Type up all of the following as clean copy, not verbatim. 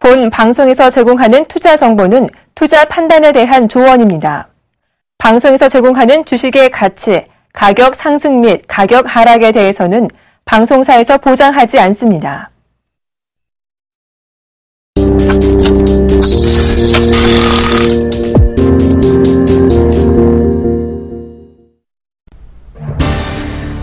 본 방송에서 제공하는 투자 정보는 투자 판단에 대한 조언입니다. 방송에서 제공하는 주식의 가치, 가격 상승 및 가격 하락에 대해서는 방송사에서 보장하지 않습니다.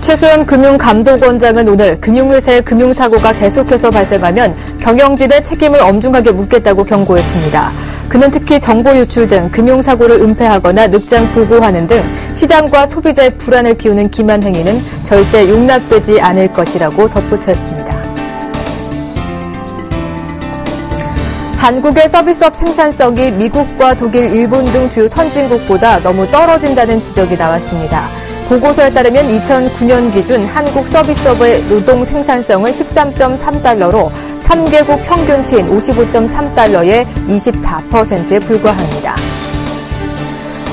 최수연 금융감독원장은 오늘 금융회사의 금융사고가 계속해서 발생하면 경영진의 책임을 엄중하게 묻겠다고 경고했습니다. 그는 특히 정보 유출 등 금융사고를 은폐하거나 늑장 보고하는 등 시장과 소비자의 불안을 키우는 기만 행위는 절대 용납되지 않을 것이라고 덧붙였습니다. 한국의 서비스업 생산성이 미국과 독일, 일본 등 주요 선진국보다 너무 떨어진다는 지적이 나왔습니다. 보고서에 따르면 2009년 기준 한국 서비스업의 노동 생산성은 13.3달러로 3개국 평균치인 55.3달러의 24%에 불과합니다.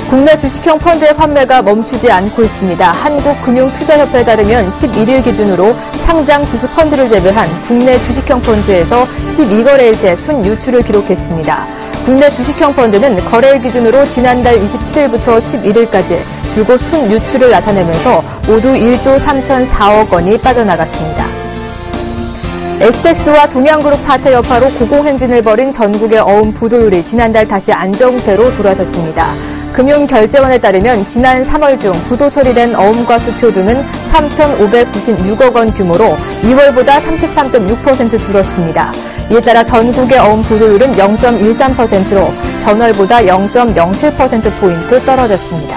국내 주식형 펀드의 판매가 멈추지 않고 있습니다. 한국금융투자협회에 따르면 11일 기준으로 상장 지수 펀드를 제외한 국내 주식형 펀드에서 12거래일째 순유출을 기록했습니다. 국내 주식형 펀드는 거래일 기준으로 지난달 27일부터 11일까지 줄곧 순유출을 나타내면서 모두 1조 3,004억 원이 빠져나갔습니다. STX와 동양그룹 사태 여파로 고공행진을 벌인 전국의 어음 부도율이 지난달 다시 안정세로 돌아섰습니다. 금융결제원에 따르면 지난 3월 중 부도 처리된 어음과 수표 등은 3,596억 원 규모로 2월보다 33.6% 줄었습니다. 이에 따라 전국의 어음 부도율은 0.13%로 전월보다 0.07%포인트 떨어졌습니다.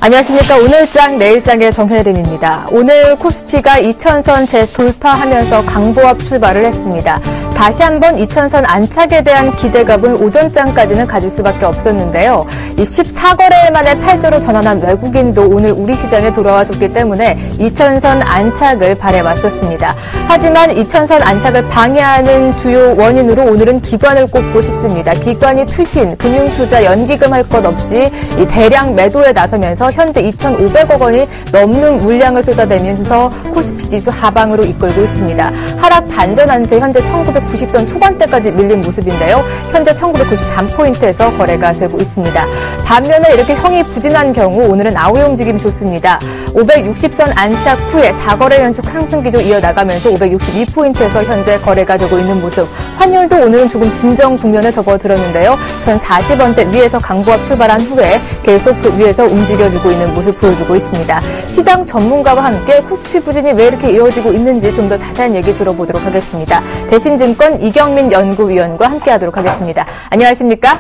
안녕하십니까. 오늘장 내일장의 정혜림입니다. 오늘 코스피가 2000선 재돌파하면서 강보합 출발을 했습니다. 다시 한번 2000선 안착에 대한 기대감을 오전장까지는 가질 수밖에 없었는데요. 이 14거래일 만에 8조로 전환한 외국인도 오늘 우리 시장에 돌아와 줬기 때문에 2000선 안착을 바라왔었습니다. 하지만 2000선 안착을 방해하는 주요 원인으로 오늘은 기관을 꼽고 싶습니다. 기관이 투신, 금융투자, 연기금 할 것 없이 이 대량 매도에 나서면서 현재 2,500억 원이 넘는 물량을 쏟아내면서 코스피 지수 하방으로 이끌고 있습니다. 하락 반전한 채 현재 1990선 초반대까지 밀린 모습인데요. 현재 1993포인트에서 거래가 되고 있습니다. 반면에 이렇게 형이 부진한 경우 오늘은 아우의 움직임이 좋습니다. 560선 안착 후에 4거래 연속 상승 기조 이어나가면서 562포인트에서 현재 거래가 되고 있는 모습. 환율도 오늘은 조금 진정 국면에 접어들었는데요. 전 40원대 위에서 강보합 출발한 후에 계속 그 위에서 움직여주고 있는 모습 보여주고 있습니다. 시장 전문가와 함께 코스피 부진이 왜 이렇게 이어지고 있는지 좀 더 자세한 얘기 들어보도록 하겠습니다. 대신증권 이경민 연구위원과 함께하도록 하겠습니다. 안녕하십니까?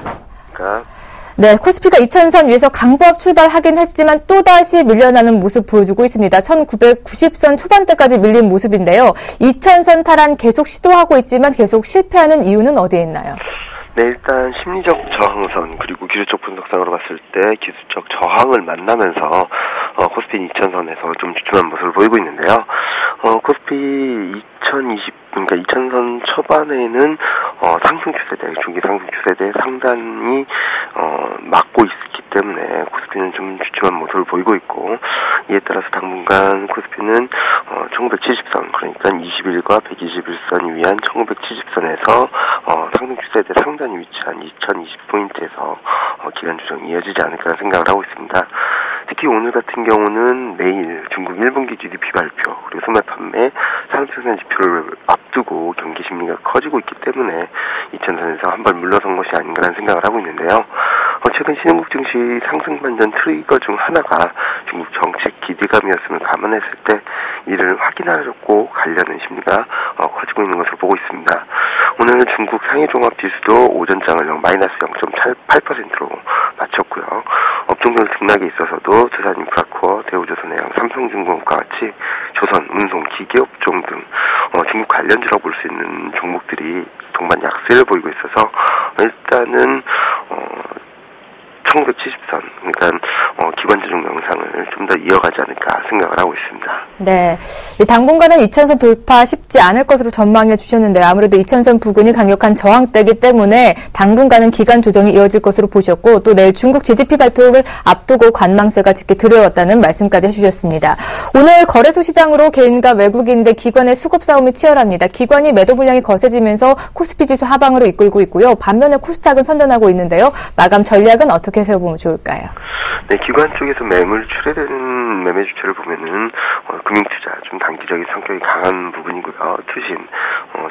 네, 코스피가 2000선 위에서 강보합 출발하긴 했지만 또다시 밀려나는 모습 보여주고 있습니다. 1990선 초반대까지 밀린 모습인데요. 2000선 탈환 계속 시도하고 있지만 계속 실패하는 이유는 어디에 있나요? 네, 일단 심리적 저항선 그리고 기술적 분석상으로 봤을 때 기술적 저항을 만나면서 코스피 2000선에서 좀 주춤한 모습을 보이고 있는데요. 코스피 2000선 초반에는 상승 추세대, 중기 상승 추세대 상단이 막고 있기 때문에 코스피는 좀 주춤한 모습을 보이고 있고, 이에 따라서 당분간 코스피는 1970선, 그러니까 21과 121선이 위한 1970선에서 상승 추세대 상단이 위치한 2020포인트에서 기간 조정이 이어지지 않을까 생각을 하고 있습니다. 특히 오늘 같은 경우는 내일 중국 1분기 GDP 발표 그리고 소매 판매 산업생산 지표를 앞두고 경기 심리가 커지고 있기 때문에 2000선에서 한 발 물러선 것이 아닌가라는 생각을 하고 있는데요. 최근 신흥국 증시 상승 반전 트리거 중 하나가 중국 정책 기대감이었음을 감안했을 때 이를 확인하려고 가려는 심리가 커지고 있는 것으로 보고 있습니다. 오늘 중국 상해종합지수도 오전장을 마이너스 0.8%로 마쳤고요. 업종별 등락에 있어서도 두산인프라코어, 대우조선해양, 삼성중공업과 같이 조선, 운송, 기계업종 등 중국 관련주라고 볼 수 있는 종목들이 동반 약세를 보이고 있어서 일단은 1970선, 그러니까 기관 조정 명상을 좀 더 이어가지 않을까 생각을 하고 있습니다. 네, 당분간은 2000선 돌파 쉽지 않을 것으로 전망해 주셨는데 아무래도 2000선 부근이 강력한 저항대이기 때문에 당분간은 기간 조정이 이어질 것으로 보셨고 또 내일 중국 GDP 발표를 앞두고 관망세가 짙게 들어왔다는 말씀까지 해주셨습니다. 오늘 거래소 시장으로 개인과 외국인들 기관의 수급 싸움이 치열합니다. 기관이 매도 물량이 거세지면서 코스피 지수 하방으로 이끌고 있고요. 반면에 코스닥은 선전하고 있는데요. 마감 전략은 어떻게 세워보면 좋을까요? 네, 기관 쪽에서 매물 출회되는 매매 주체를 보면은 금융투자 좀 단기적인 성격이 강한 부분이고요. 투신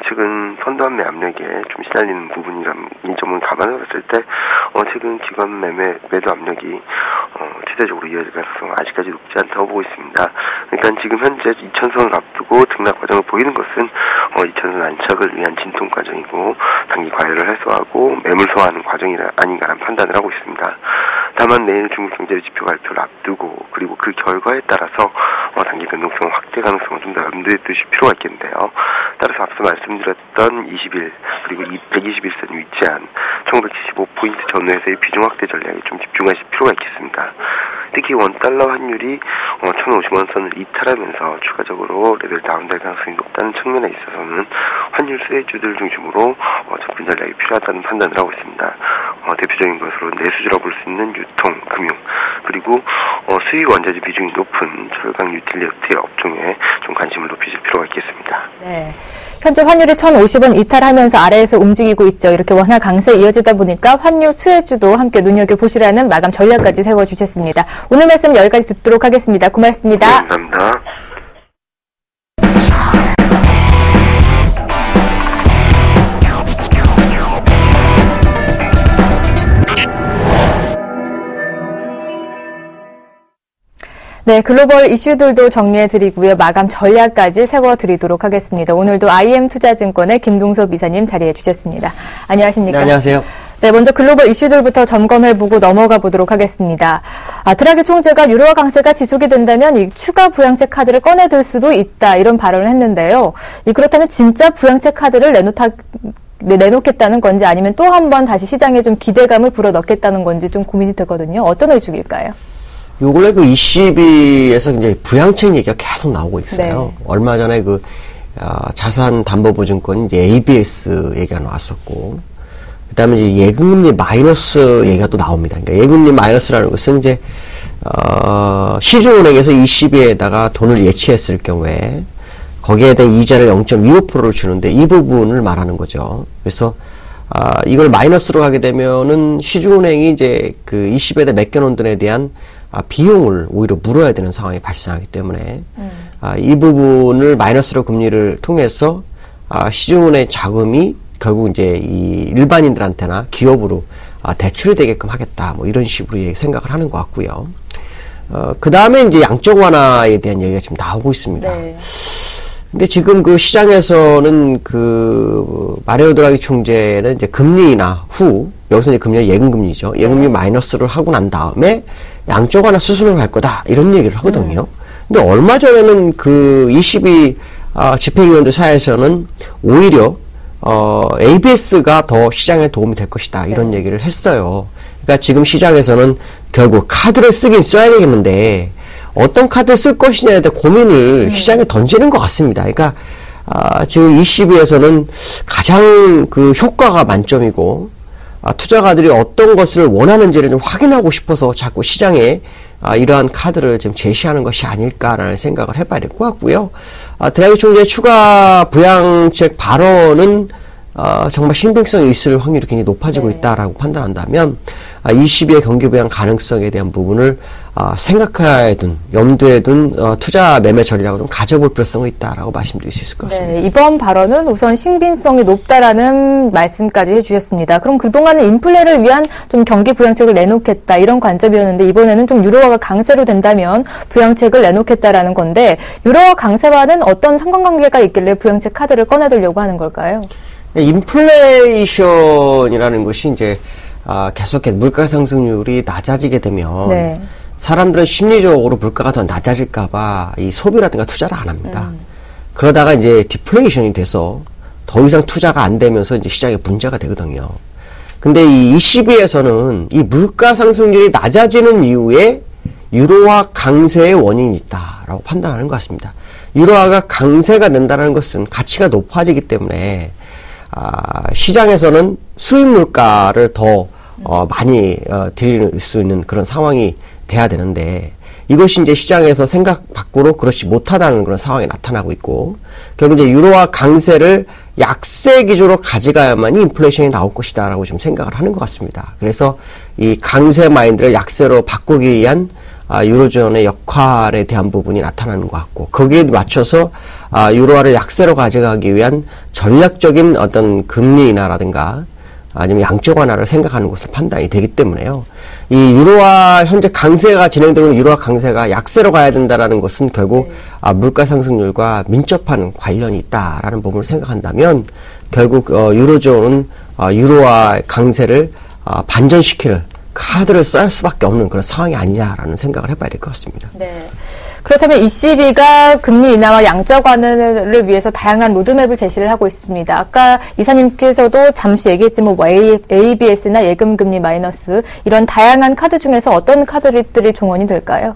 최근 펀드 환매 압력에 좀 시달리는 부분이라는 점을 감안해 봤을 때 최근 기관 매도 압력이 최대적으로 이어질 가능성은 아직까지 높지 않다고 보고 있습니다. 그러니까 지금 현재 2000선을 앞두고 등락 과정을 보이는 것은 2000선 안착을 위한 진통 과정이고 단기 과열을 해소하고 매물 소화하는 과정이 아닌가라는 판단을 하고 있습니다. 다만 내일 중국 경제지표 발표를 앞두고 그리고 그 결과에 따라서 단기 변동성 확대 가능성을 좀 더 염두에 두실 필요가 있겠는데요. 따라서 앞서 말씀드렸던 20일 그리고 121선 위치한 1975포인트 전후에서의 비중 확대 전략에 좀 집중하실 필요가 있겠습니다. 특히 원달러 환율이 1050원 선을 이탈하면서 추가적으로 레벨 다운될 가능성이 높다는 측면에 있어서는 환율 수혜주들 중심으로 접근 전략이 필요하다는 판단을 하고 있습니다. 대표적인 것으로 내수주라고 볼 수 있는 유통, 금융, 그리고 수익 원자재 비중이 높은 철강 유틸리티 업종에 좀 관심을 높이실 필요가 있겠습니다. 네. 현재 환율이 1050원 이탈하면서 아래에서 움직이고 있죠. 이렇게 원화 강세 이어지다 보니까 환율 수혜주도 함께 눈여겨보시라는 마감 전략까지 세워주셨습니다. 오늘 말씀 여기까지 듣도록 하겠습니다. 고맙습니다. 네, 감사합니다. 네, 글로벌 이슈들도 정리해드리고요. 마감 전략까지 세워드리도록 하겠습니다. 오늘도 IM투자증권의 김동섭 이사님 자리해 주셨습니다. 안녕하십니까? 네, 안녕하세요. 네, 먼저 글로벌 이슈들부터 점검해보고 넘어가 보도록 하겠습니다. 드라기 총재가 유로화 강세가 지속이 된다면 이 추가 부양책 카드를 꺼내들 수도 있다 이런 발언을 했는데요. 그렇다면 진짜 부양책 카드를 내놓겠다는 건지 아니면 또 한 번 다시 시장에 좀 기대감을 불어넣겠다는 건지 좀 고민이 되거든요. 어떤 의중일까요? 요 근래 그 ECB에서 이제 부양책 얘기가 계속 나오고 있어요. 네. 얼마 전에 자산담보보증권 이제 ABS 얘기가 나왔었고, 그 다음에 이제 예금리 마이너스 얘기가 또 나옵니다. 그러니까 예금리 마이너스라는 것은 이제, 시중은행에서 ECB에다가 돈을 예치했을 경우에 거기에 대한 이자를 0.25%를 주는데 이 부분을 말하는 거죠. 그래서, 이걸 마이너스로 하게 되면은 시중은행이 이제 그 ECB에다 맡겨놓은 돈에 대한 비용을 오히려 물어야 되는 상황이 발생하기 때문에 이 부분을 마이너스로 금리를 통해서 시중은행 자금이 결국 이제 이 일반인들한테나 기업으로 대출이 되게끔 하겠다 뭐 이런 식으로 생각을 하는 것 같고요. 그 다음에 이제 양적 완화에 대한 얘기가 지금 나오고 있습니다. 네. 근데 지금 그 시장에서는 마리오 드라기 총재는 이제 금리 인하 후, 여기서 이제 금리가 예금금리죠. 예금리 마이너스를 하고 난 다음에 양적 완화 수순으로 갈 거다. 이런 얘기를 하거든요. 근데 얼마 전에는 ECB, 집행위원들 사이에서는 오히려, ABS가 더 시장에 도움이 될 것이다. 이런 얘기를 했어요. 그러니까 지금 시장에서는 결국 카드를 쓰긴 써야 되겠는데, 어떤 카드를 쓸 것이냐에 대한 고민을 시장에 던지는 것 같습니다. 그러니까, 지금 ECB에서는 가장 효과가 만점이고, 투자가들이 어떤 것을 원하는지를 좀 확인하고 싶어서 자꾸 시장에 이러한 카드를 좀 제시하는 것이 아닐까라는 생각을 해봐야 될 것 같고요. 드라기 총재의 추가 부양책 발언은 정말 신빙성이 있을 확률이 굉장히 높아지고 있다라고 판단한다면 ECB의 경기 부양 가능성에 대한 부분을 생각해야 둔, 염두에 둔 투자 매매 전략을 좀 가져볼 필요성이 있다라고 말씀드릴 수 있을 것 같습니다. 네, 이번 발언은 우선 신빙성이 높다라는 말씀까지 해주셨습니다. 그럼 그동안은 인플레를 위한 좀 경기 부양책을 내놓겠다 이런 관점이었는데 이번에는 좀 유로화가 강세로 된다면 부양책을 내놓겠다라는 건데 유로화 강세와는 어떤 상관관계가 있길래 부양책 카드를 꺼내들려고 하는 걸까요? 인플레이션이라는 것이 이제 계속해서 물가 상승률이 낮아지게 되면 사람들은 심리적으로 물가가 더 낮아질까봐 이 소비라든가 투자를 안 합니다. 그러다가 이제 디플레이션이 돼서 더 이상 투자가 안 되면서 이제 시장에 문제가 되거든요. 근데 이 ECB에서는 이 물가 상승률이 낮아지는 이후에 유로화 강세의 원인이 있다라고 판단하는 것 같습니다. 유로화가 강세가 된다는 것은 가치가 높아지기 때문에 시장에서는 수입 물가를 더 많이 드릴 수 있는 그런 상황이 돼야 되는데 이것이 이제 시장에서 생각 밖으로 그렇지 못하다는 그런 상황이 나타나고 있고 결국 이제 유로화 강세를 약세 기조로 가져가야만이 인플레이션이 나올 것이다라고 지금 생각을 하는 것 같습니다. 그래서 이 강세 마인드를 약세로 바꾸기 위한 유로존의 역할에 대한 부분이 나타나는 것 같고 거기에 맞춰서 유로화를 약세로 가져가기 위한 전략적인 어떤 금리 인하라든가 아니면 양적 완화를 생각하는 것으로 판단이 되기 때문에요. 이 유로화 현재 강세가 진행되고 있는 유로화 강세가 약세로 가야 된다라는 것은 결국 물가 상승률과 민첩한 관련이 있다라는 부분을 생각한다면 결국 유로존은 유로화 강세를 반전시킬 카드를 쌀 수밖에 없는 그런 상황이 아니냐라는 생각을 해봐야 될 것 같습니다. 네. 그렇다면 ECB가 금리 인하와 양적 완화를 위해서 다양한 로드맵을 제시를 하고 있습니다. 아까 이사님께서도 잠시 얘기했지만 ABS나 예금금리 마이너스 이런 다양한 카드 중에서 어떤 카드들이 종원이 될까요?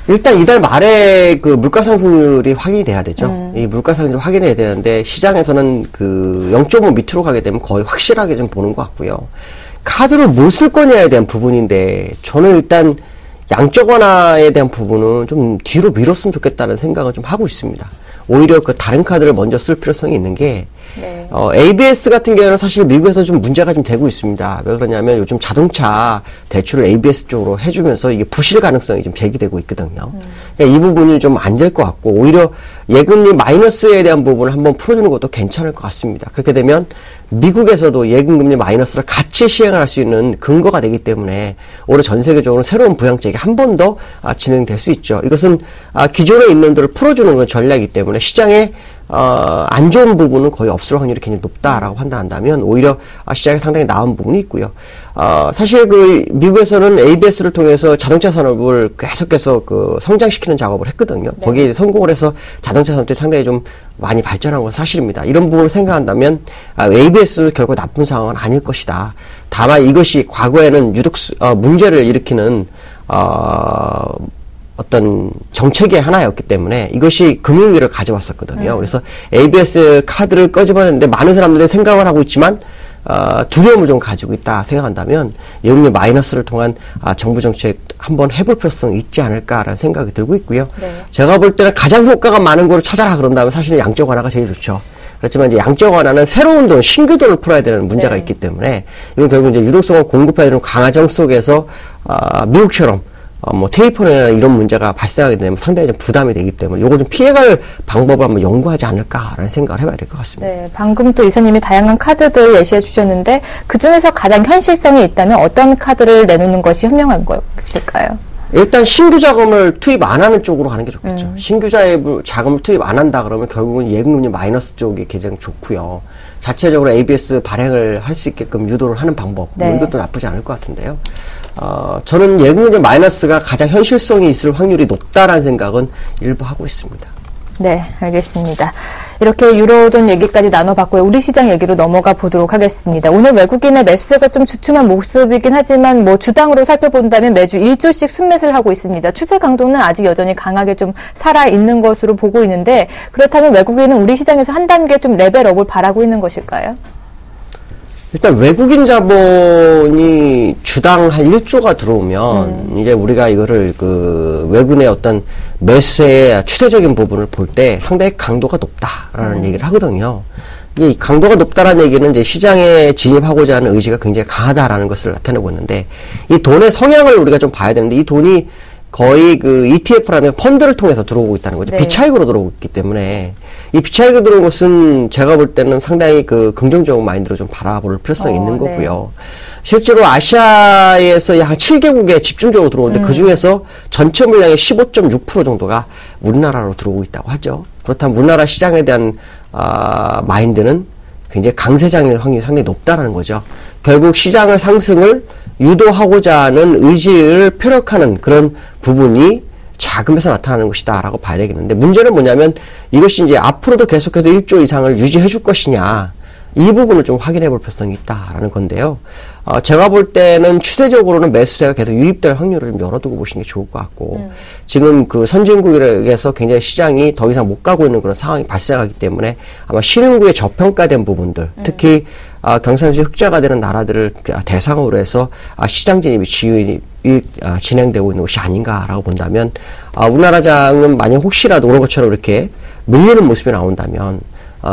일단 이달 말에 그 물가 상승률이 확인이 돼야 되죠. 이 물가 상승률 확인해야 되는데 시장에서는 그 0.5 밑으로 가게 되면 거의 확실하게 좀 보는 것 같고요. 카드를 뭘 쓸 거냐에 대한 부분인데 저는 일단 양적 완화에 대한 부분은 좀 뒤로 미뤘으면 좋겠다는 생각을 좀 하고 있습니다. 오히려 그 다른 카드를 먼저 쓸 필요성이 있는 게 네. ABS 같은 경우는 사실 미국에서 좀 문제가 좀 되고 있습니다. 왜 그러냐면 요즘 자동차 대출을 ABS 쪽으로 해주면서 이게 부실 가능성이 좀 제기되고 있거든요. 그러니까 이 부분이 좀 안 될 것 같고 오히려 예금리 마이너스에 대한 부분을 한번 풀어주는 것도 괜찮을 것 같습니다. 그렇게 되면 미국에서도 예금금리 마이너스를 같이 시행할 수 있는 근거가 되기 때문에 올해 전 세계적으로 새로운 부양책이 한 번 더 진행될 수 있죠. 이것은 기존에 있는 들을 풀어주는 그런 전략이기 때문에 시장에 안 좋은 부분은 거의 없을 확률이 굉장히 높다라고 판단한다면 오히려 시장에 상당히 나은 부분이 있고요. 사실 그 미국에서는 ABS를 통해서 자동차 산업을 계속해서 그 성장시키는 작업을 했거든요. 네. 거기에 성공을 해서 자동차 산업들이 상당히 좀 많이 발전한 건 사실입니다. 이런 부분을 생각한다면 ABS 결국 나쁜 상황은 아닐 것이다. 다만 이것이 과거에는 유독 문제를 일으키는 어떤 정책의 하나였기 때문에 이것이 금융위기를 가져왔었거든요. 그래서 ABS 카드를 꺼집어냈는데 많은 사람들이 생각을 하고 있지만 두려움을 좀 가지고 있다 생각한다면 예금리 마이너스를 통한 정부 정책 한번 해볼 필요성이 있지 않을까라는 생각이 들고 있고요. 네. 제가 볼 때는 가장 효과가 많은 걸 찾아라 그런다면 사실은 양적 완화가 제일 좋죠. 그렇지만 이제 양적 완화는 새로운 돈, 신규 돈을 풀어야 되는 문제가 있기 때문에 이건 결국 이제 유동성을 공급해야 되는 강화정 속에서 미국처럼 테이퍼나 이런 문제가 발생하게 되면 상당히 좀 부담이 되기 때문에 요걸 좀 피해갈 방법을 한번 연구하지 않을까라는 생각을 해봐야 될 것 같습니다. 네, 방금 또 이사님이 다양한 카드들 예시해 주셨는데 그 중에서 가장 현실성이 있다면 어떤 카드를 내놓는 것이 현명한 것일까요? 일단 신규 자금을 투입 안 하는 쪽으로 가는 게 좋겠죠. 신규 자금을 투입 안 한다 그러면 결국은 예금금리 마이너스 쪽이 가장 좋고요. 자체적으로 ABS 발행을 할 수 있게끔 유도를 하는 방법 네. 이것도 나쁘지 않을 것 같은데요. 저는 예금금리 마이너스가 가장 현실성이 있을 확률이 높다라는 생각은 일부 하고 있습니다. 네, 알겠습니다. 이렇게 유로존 얘기까지 나눠봤고요. 우리 시장 얘기로 넘어가 보도록 하겠습니다. 오늘 외국인의 매수세가 좀 주춤한 모습이긴 하지만 주당으로 살펴본다면 매주 1조씩 순매수를 하고 있습니다. 추세 강도는 아직 여전히 강하게 좀 살아있는 것으로 보고 있는데 그렇다면 외국인은 우리 시장에서 한 단계 좀 레벨업을 바라고 있는 것일까요? 일단 외국인 자본이 주당 한 1조가 들어오면 이제 우리가 이거를 그 외국인의 어떤 매수세의 추세적인 부분을 볼 때 상당히 강도가 높다라는 얘기를 하거든요. 이 강도가 높다라는 얘기는 이제 시장에 진입하고자 하는 의지가 굉장히 강하다라는 것을 나타내고 있는데 이 돈의 성향을 우리가 좀 봐야 되는데 이 돈이 거의 그 ETF라는 펀드를 통해서 들어오고 있다는 거죠. 네. 비차익으로 들어오고 있기 때문에 이 비차익으로 들어온 것은 제가 볼 때는 상당히 그 긍정적인 마인드로 좀 바라볼 필요성이 있는 거고요. 네. 실제로 아시아에서 약 7개국에 집중적으로 들어오는데 그 중에서 전체 물량의 15.6% 정도가 우리나라로 들어오고 있다고 하죠. 그렇다면 우리나라 시장에 대한 마인드는 굉장히 강세장일 확률이 상당히 높다라는 거죠. 결국 시장의 상승을 유도하고자 하는 의지를 표력하는 그런 부분이 자금에서 나타나는 것이다라고 봐야 되겠는데 문제는 뭐냐면 이것이 이제 앞으로도 계속해서 1조 이상을 유지해 줄 것이냐 이 부분을 좀 확인해 볼 필요성이 있다라는 건데요. 제가 볼 때는 추세적으로는 매수세가 계속 유입될 확률을 좀 열어두고 보시는 게 좋을 것 같고, 지금 그 선진국에서 굉장히 시장이 더 이상 못 가고 있는 그런 상황이 발생하기 때문에 아마 신흥국의 저평가된 부분들, 특히 경상시 흑자가 되는 나라들을 대상으로 해서 시장 진입이 진행되고 있는 것이 아닌가라고 본다면, 우리나라장은 만약 혹시라도 그런 것처럼 이렇게 밀리는 모습이 나온다면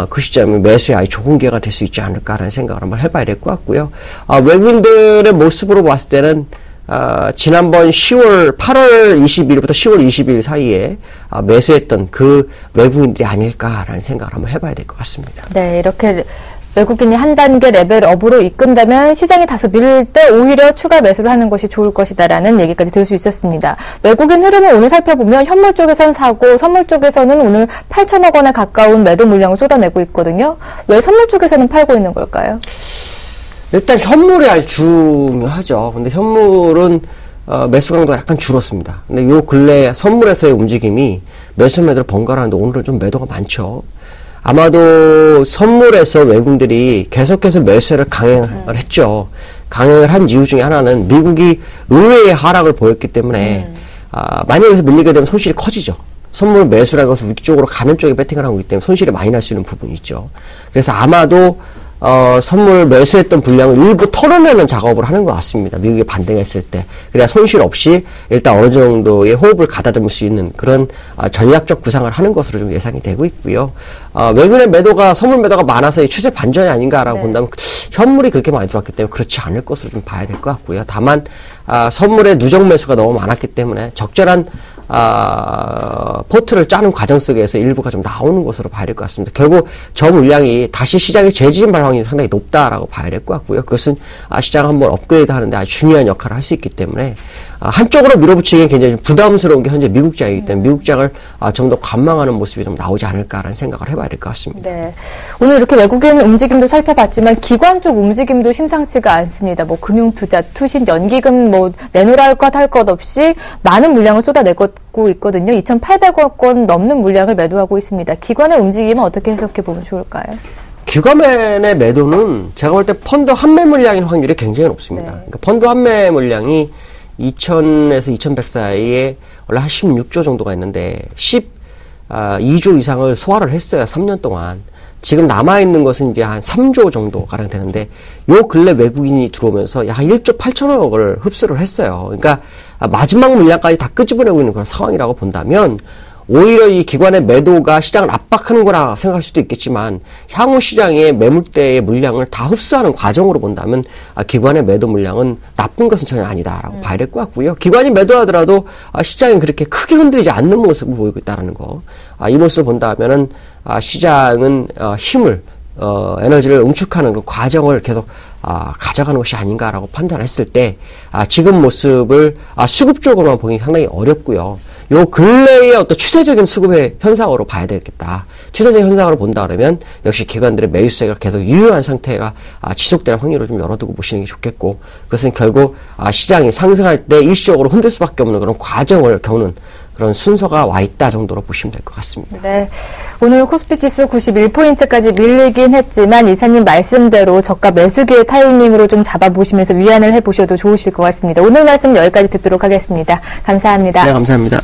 그 시점에 매수의 아주 좋은 기회가 될 수 있지 않을까라는 생각을 한번 해봐야 될 것 같고요. 외국인들의 모습으로 봤을 때는 지난번 8월 20일부터 10월 20일 사이에 매수했던 그 외국인들이 아닐까라는 생각을 한번 해봐야 될 것 같습니다. 네, 이렇게 외국인이 한 단계 레벨업으로 이끈다면 시장이 다소 밀릴 때 오히려 추가 매수를 하는 것이 좋을 것이다라는 얘기까지 들을 수 있었습니다. 외국인 흐름을 오늘 살펴보면 현물 쪽에서는 사고, 선물 쪽에서는 오늘 8천억 원에 가까운 매도 물량을 쏟아내고 있거든요. 왜 선물 쪽에서는 팔고 있는 걸까요? 일단 현물이 아주 중요하죠. 근데 현물은 매수 강도가 약간 줄었습니다. 근데 요 근래 선물에서의 움직임이 매수 매도를 번갈아하는데 오늘은 좀 매도가 많죠. 아마도 선물에서 외국인들이 계속해서 매수를 강행을 했죠. 강행을 한 이유 중에 하나는 미국이 의외의 하락을 보였기 때문에 만약에 여기서 밀리게 되면 손실이 커지죠. 선물 매수라고 해서 위쪽으로 가는 쪽에 배팅을 하고 있기 때문에 손실이 많이 날 수 있는 부분이 있죠. 그래서 아마도 선물 매수했던 분량을 일부 털어내는 작업을 하는 것 같습니다. 미국이 반등했을 때. 그래야 손실 없이 일단 어느 정도의 호흡을 가다듬을 수 있는 그런 전략적 구상을 하는 것으로 좀 예상이 되고 있고요. 외국인의 매도가, 선물 매도가 많아서 이 추세 반전이 아닌가라고 본다면 현물이 그렇게 많이 들어왔기 때문에 그렇지 않을 것으로 좀 봐야 될 것 같고요. 다만 선물의 누적 매수가 너무 많았기 때문에 적절한 포트를 짜는 과정 속에서 일부가 좀 나오는 것으로 봐야 될 것 같습니다. 결국 저 물량이 다시 시장에 재진입할 확률이 상당히 높다라고 봐야 될 것 같고요. 그것은 시장 한번 업그레이드 하는데 아주 중요한 역할을 할 수 있기 때문에 한쪽으로 밀어붙이기엔 굉장히 좀 부담스러운 게 현재 미국장이기 때문에 미국장을 좀 더 관망하는 모습이 좀 나오지 않을까라는 생각을 해봐야 될 것 같습니다. 네. 오늘 이렇게 외국인 움직임도 살펴봤지만 기관 쪽 움직임도 심상치가 않습니다. 뭐 금융투자, 투신, 연기금 뭐 내놓으라 할 것 없이 많은 물량을 쏟아내고 있거든요. 2,800억 원 넘는 물량을 매도하고 있습니다. 기관의 움직임은 어떻게 해석해 보면 좋을까요? 기관의 매도는 제가 볼 때 펀드 환매 물량인 확률이 굉장히 높습니다. 네. 그러니까 펀드 환매 물량이 2,000에서 2,100 사이에 원래 한 16조 정도가 있는데 12조 이상을 소화를 했어요. 3년 동안. 지금 남아있는 것은 이제 한 3조 정도 가량 되는데 요 근래 외국인이 들어오면서 약 1조 8천억을 흡수를 했어요. 그러니까 마지막 물량까지 다 끄집어내고 있는 그런 상황이라고 본다면 오히려 이 기관의 매도가 시장을 압박하는 거라 생각할 수도 있겠지만 향후 시장의 매물대의 물량을 다 흡수하는 과정으로 본다면 기관의 매도 물량은 나쁜 것은 전혀 아니다라고 봐야 될 것 같고요. 기관이 매도하더라도 시장이 그렇게 크게 흔들리지 않는 모습을 보이고 있다는 거. 이 모습을 본다면은 시장은 힘을 에너지를 응축하는 그 과정을 계속 가져가는 것이 아닌가라고 판단했을 때 지금 모습을 수급 쪽으로만 보기 상당히 어렵고요. 요 근래의 어떤 추세적인 수급의 현상으로 봐야 되겠다. 추세적인 현상으로 본다 그러면 역시 기관들의 매수세가 계속 유효한 상태가 지속될 확률을 좀 열어두고 보시는 게 좋겠고, 그것은 결국 시장이 상승할 때 일시적으로 흔들 수밖에 없는 그런 과정을 겪는 그런 순서가 와 있다 정도로 보시면 될 것 같습니다. 네. 오늘 코스피 지수 91포인트까지 밀리긴 했지만 이사님 말씀대로 저가 매수기의 타이밍으로 좀 잡아보시면서 위안을 해보셔도 좋으실 것 같습니다. 오늘 말씀 여기까지 듣도록 하겠습니다. 감사합니다. 네, 감사합니다.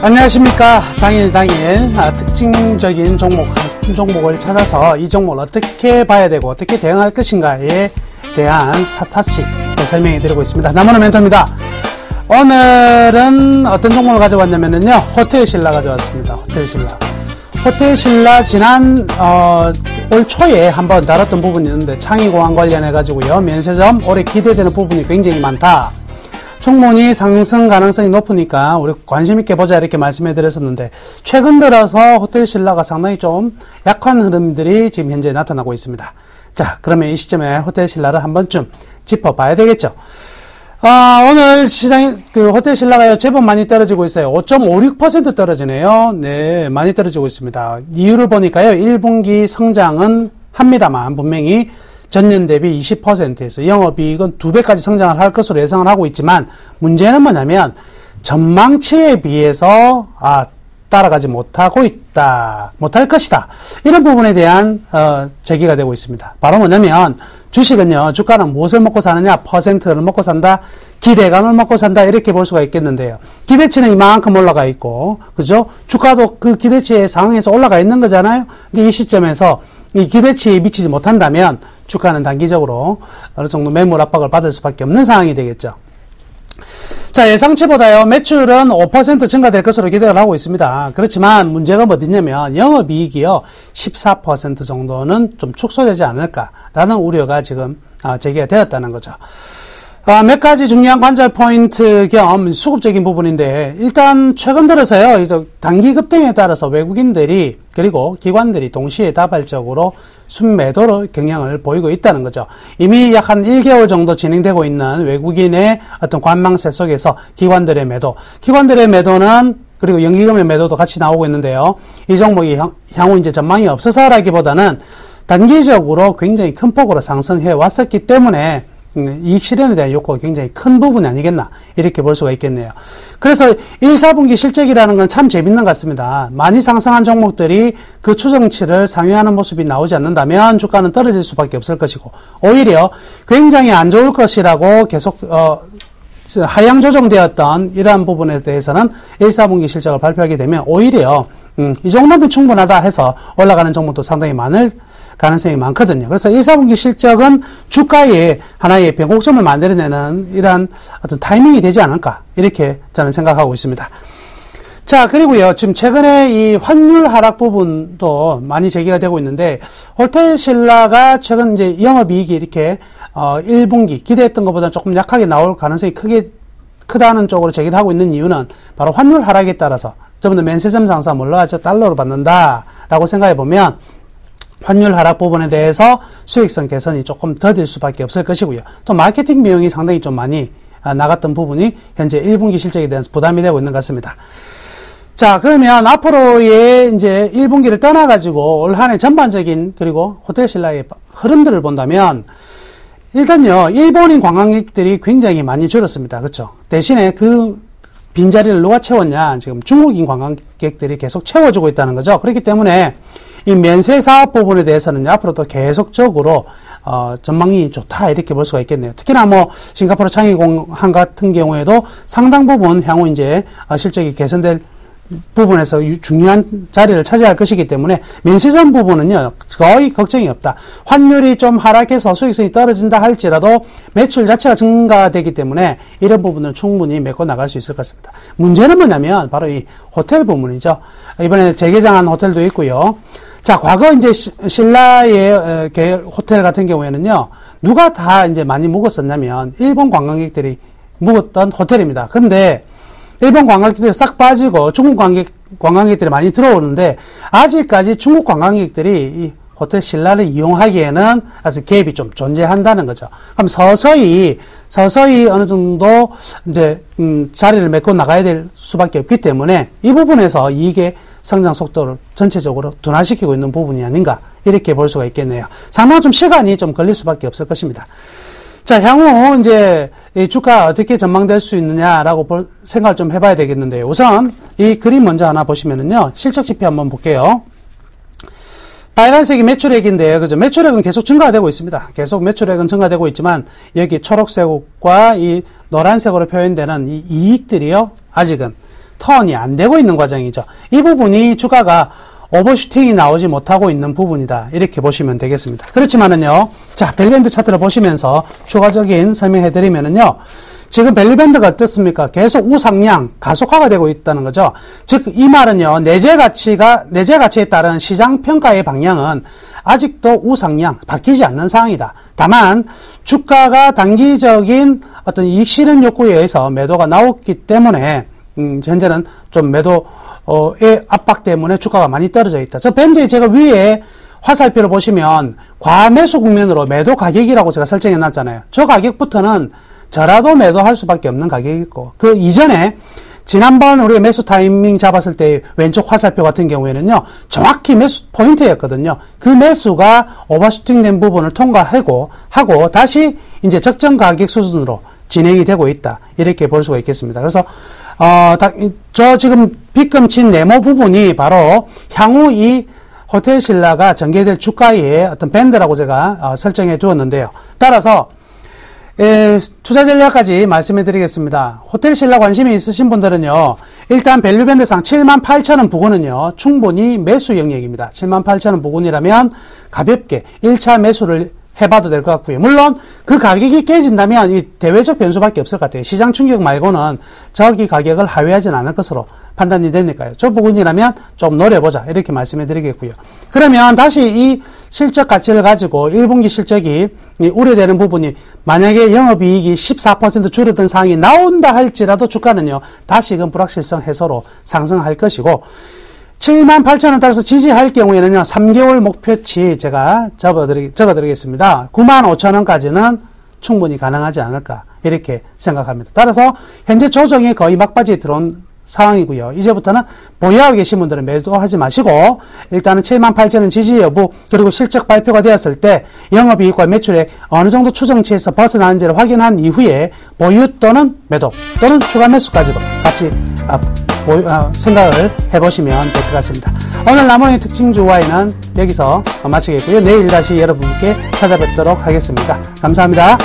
안녕하십니까. 당일 특징적인 종목, 한 종목을 찾아서 이 종목을 어떻게 봐야 되고 어떻게 대응할 것인가에 대한 샅샅이 설명해 드리고 있습니다. 남원의 멘토입니다. 오늘은 어떤 종목을 가져왔냐면요, 호텔신라 가져왔습니다. 호텔신라 지난 올 초에 한번 다뤘던 부분이 있는데, 창의공항 관련해 가지고요, 면세점 올해 기대되는 부분이 굉장히 많다, 충분히 상승 가능성이 높으니까 우리 관심 있게 보자, 이렇게 말씀해 드렸었는데, 최근 들어서 호텔신라가 상당히 좀 약한 흐름들이 지금 현재 나타나고 있습니다. 자, 그러면 이 시점에 호텔신라를 한 번쯤 짚어봐야 되겠죠. 오늘 시장이, 호텔신라가 제법 많이 떨어지고 있어요. 5.56% 떨어지네요. 네, 많이 떨어지고 있습니다. 이유를 보니까요, 1분기 성장은 합니다만, 분명히 전년 대비 20%에서 영업이익은 2배까지 성장을 할 것으로 예상을 하고 있지만, 문제는 뭐냐면 전망치에 비해서 따라가지 못할 것이다, 이런 부분에 대한 제기가 되고 있습니다. 바로 뭐냐면, 주식은요, 주가는 무엇을 먹고 사느냐? 퍼센트를 먹고 산다, 기대감을 먹고 산다, 이렇게 볼 수가 있겠는데요. 기대치는 이만큼 올라가 있고, 그죠? 주가도 그 기대치에 상응해서 올라가 있는 거잖아요. 근데 이 시점에서 이 기대치에 미치지 못한다면 주가는 단기적으로 어느 정도 매물 압박을 받을 수밖에 없는 상황이 되겠죠. 자, 예상치보다요, 매출은 5% 증가될 것으로 기대를 하고 있습니다. 그렇지만 문제가 어디냐면, 영업이익이요, 14% 정도는 좀 축소되지 않을까라는 우려가 지금 제기가 되었다는 거죠. 몇 가지 중요한 관절 포인트 겸 수급적인 부분인데, 일단 최근 들어서요, 단기 급등에 따라서 외국인들이, 그리고 기관들이 동시에 다발적으로 순매도로 경향을 보이고 있다는 거죠. 이미 약 한 1개월 정도 진행되고 있는 외국인의 어떤 관망세 속에서 기관들의 매도는, 그리고 연기금의 매도도 같이 나오고 있는데요. 이 종목이 향후 이제 전망이 없어서라기보다는 단기적으로 굉장히 큰 폭으로 상승해 왔었기 때문에 이익 실현에 대한 욕구가 굉장히 큰 부분이 아니겠나, 이렇게 볼 수가 있겠네요. 그래서 1, 4분기 실적이라는 건 참 재밌는 것 같습니다. 많이 상승한 종목들이 그 추정치를 상회하는 모습이 나오지 않는다면 주가는 떨어질 수밖에 없을 것이고, 오히려 굉장히 안 좋을 것이라고 계속 하향 조정되었던 이러한 부분에 대해서는 1, 4분기 실적을 발표하게 되면 오히려 이 정도면 충분하다 해서 올라가는 종목도 상당히 많을 가능성이 많거든요. 그래서 1, 4분기 실적은 주가에 하나의 변곡점을 만들어내는 이러한 어떤 타이밍이 되지 않을까, 이렇게 저는 생각하고 있습니다. 자, 그리고요, 지금 최근에 이 환율 하락 부분도 많이 제기가 되고 있는데, 호텔신라가 최근 이제 영업이익이 이렇게 1분기 기대했던 것보다 조금 약하게 나올 가능성이 크다는 쪽으로 제기를 하고 있는 이유는 바로 환율 하락에 따라서 저번에 면세점 상사 물러가서 달러로 받는다라고 생각해 보면, 환율 하락 부분에 대해서 수익성 개선이 조금 더딜 수밖에 없을 것이고요. 또 마케팅 비용이 상당히 좀 많이 나갔던 부분이 현재 1분기 실적에 대한 부담이 되고 있는 것 같습니다. 자, 그러면 앞으로의 이제 1분기를 떠나가지고 올 한 해 전반적인, 그리고 호텔신라의 흐름들을 본다면, 일단요, 일본인 관광객들이 굉장히 많이 줄었습니다. 그렇죠? 대신에 그 빈자리를 누가 채웠냐? 지금 중국인 관광객들이 계속 채워주고 있다는 거죠. 그렇기 때문에 이 면세 사업 부분에 대해서는 앞으로도 계속적으로 전망이 좋다, 이렇게 볼 수가 있겠네요. 특히나 싱가포르 창의공항 같은 경우에도 상당 부분 향후 이제 실적이 개선될 부분에서 중요한 자리를 차지할 것이기 때문에 면세점 부분은요, 거의 걱정이 없다. 환율이 좀 하락해서 수익성이 떨어진다 할지라도 매출 자체가 증가되기 때문에 이런 부분을 충분히 메꿔 나갈 수 있을 것 같습니다. 문제는 뭐냐면 바로 이 호텔 부분이죠. 이번에 재개장한 호텔도 있고요. 자, 과거 이제 신라의 호텔 같은 경우에는요, 누가 다 이제 많이 묵었었냐면 일본 관광객들이 묵었던 호텔입니다. 근데 일본 관광객들이 싹 빠지고 중국 관광객들이 많이 들어오는데, 아직까지 중국 관광객들이 이 호텔 신라를 이용하기에는 아직 갭이 좀 존재한다는 거죠. 그럼 서서히 어느 정도 이제 자리를 메꿔 나가야 될 수밖에 없기 때문에 이 부분에서 이익의 성장 속도를 전체적으로 둔화시키고 있는 부분이 아닌가, 이렇게 볼 수가 있겠네요. 상당히 좀 시간이 좀 걸릴 수밖에 없을 것입니다. 자, 향후 이제 이 주가 어떻게 전망될 수 있느냐라고 생각을 좀 해봐야 되겠는데요. 우선 이 그림 먼저 하나 보시면은요, 실적 지표 한번 볼게요. 빨간색이 매출액인데요. 그죠? 매출액은 계속 증가되고 있습니다. 계속 매출액은 증가되고 있지만, 여기 초록색과 이 노란색으로 표현되는 이 이익들이요, 아직은 턴이 안 되고 있는 과정이죠. 이 부분이 주가가 오버슈팅이 나오지 못하고 있는 부분이다. 이렇게 보시면 되겠습니다. 그렇지만은요, 자, 밸류밴드 차트를 보시면서 추가적인 설명해 드리면은요, 지금 밸류밴드가 어떻습니까? 계속 우상향, 가속화가 되고 있다는 거죠. 즉, 이 말은요, 내재 가치에 따른 시장 평가의 방향은 아직도 우상향, 바뀌지 않는 상황이다. 다만, 주가가 단기적인 어떤 이익 실현 욕구에 의해서 매도가 나왔기 때문에, 현재는 좀 매도의 압박 때문에 주가가 많이 떨어져 있다. 저 밴드에 제가 위에 화살표를 보시면 과매수 국면으로 매도 가격이라고 제가 설정해 놨잖아요. 저 가격부터는 저라도 매도할 수밖에 없는 가격이고, 그 이전에 지난번 우리가 매수 타이밍 잡았을 때 왼쪽 화살표 같은 경우에는요, 정확히 매수 포인트였거든요. 그 매수가 오버슈팅 된 부분을 통과하고 다시 이제 적정 가격 수준으로 진행이 되고 있다. 이렇게 볼 수가 있겠습니다. 그래서 저 지금 빗금친 네모 부분이 바로 향후 이 호텔신라가 전개될 주가의 어떤 밴드라고 제가 설정해 두었는데요. 따라서 투자 전략까지 말씀해 드리겠습니다. 호텔신라 관심이 있으신 분들은요, 일단 밸류밴드상 78,000원 부근은요, 충분히 매수 영역입니다. 78,000원 부근이라면 가볍게 1차 매수를 해봐도 될 것 같고요. 물론 그 가격이 깨진다면 이 대외적 변수밖에 없을 것 같아요. 시장 충격 말고는 저기 가격을 하회하진 않을 것으로 판단이 되니까요. 저 부분이라면 좀 노려보자, 이렇게 말씀해 드리겠고요. 그러면 다시 이 실적 가치를 가지고 1분기 실적이 우려되는 부분이 만약에 영업이익이 14% 줄어든 상황이 나온다 할지라도 주가는요, 다시금 불확실성 해소로 상승할 것이고, 78,000원 따라서 지지할 경우에는요, 3개월 목표치 제가 적어드리겠습니다. 95,000원까지는 충분히 가능하지 않을까, 이렇게 생각합니다. 따라서 현재 조정이 거의 막바지에 들어온 상황이고요. 이제부터는 보유하고 계신 분들은 매도하지 마시고, 일단은 78,000원 지지 여부, 그리고 실적 발표가 되었을 때 영업이익과 매출액 어느 정도 추정치에서 벗어나는지를 확인한 이후에 보유 또는 매도 또는 추가 매수까지도 같이 생각을 해보시면 될 것 같습니다. 오늘 남원의 특징 주와이는 여기서 마치겠고요. 내일 다시 여러분께 찾아뵙도록 하겠습니다. 감사합니다.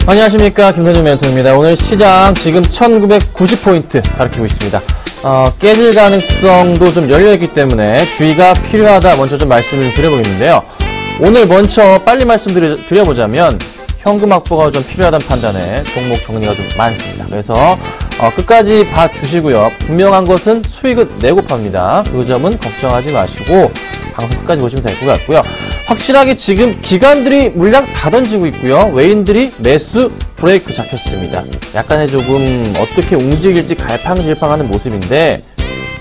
안녕하십니까, 김선준 멘토입니다. 오늘 시장 지금 1990포인트 가리키고 있습니다. 깨질 가능성도 좀 열려있기 때문에 주의가 필요하다 먼저 좀 말씀을 드려보겠는데요. 오늘 먼저 빨리 말씀드려보자면 현금 확보가 좀 필요하다는 판단에 종목 정리가 좀 많습니다. 그래서 끝까지 봐주시고요. 분명한 것은 수익은 내고 팝니다. 그 점은 걱정하지 마시고 방송 끝까지 보시면 될 것 같고요. 확실하게 지금 기관들이 물량 다 던지고 있고요. 외인들이 매수 브레이크 잡혔습니다. 약간의 조금 어떻게 움직일지 갈팡질팡하는 모습인데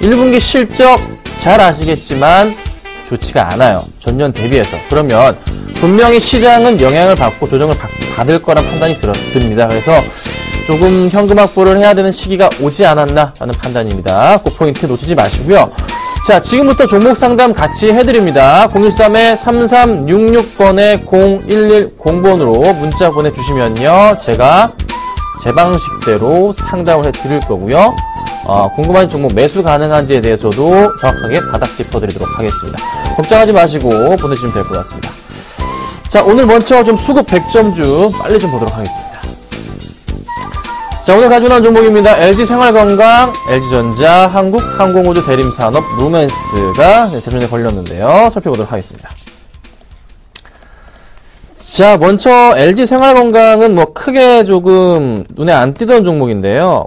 1분기 실적 잘 아시겠지만 좋지가 않아요. 전년 대비해서. 그러면 분명히 시장은 영향을 받고 조정을 받을 거란 판단이 듭니다. 그래서 조금 현금 확보를 해야 되는 시기가 오지 않았나 하는 판단입니다. 그 포인트 놓치지 마시고요. 자, 지금부터 종목 상담 같이 해드립니다. 013-3366번에 0110번으로 문자 보내주시면요, 제가 제 방식대로 상담을 해드릴 거고요. 궁금한 종목 매수 가능한지에 대해서도 정확하게 바닥 짚어드리도록 하겠습니다. 걱정하지 마시고 보내주시면 될 것 같습니다. 자, 오늘 먼저 좀 수급 100점주 빨리 좀 보도록 하겠습니다. 자, 오늘 가지고 나온 종목입니다. LG생활건강, LG전자, 한국항공우주 대림산업, 루멘스가 대전에 걸렸는데요. 살펴보도록 하겠습니다. 자, 먼저 LG생활건강은 뭐 크게 조금 눈에 안 띄던 종목인데요.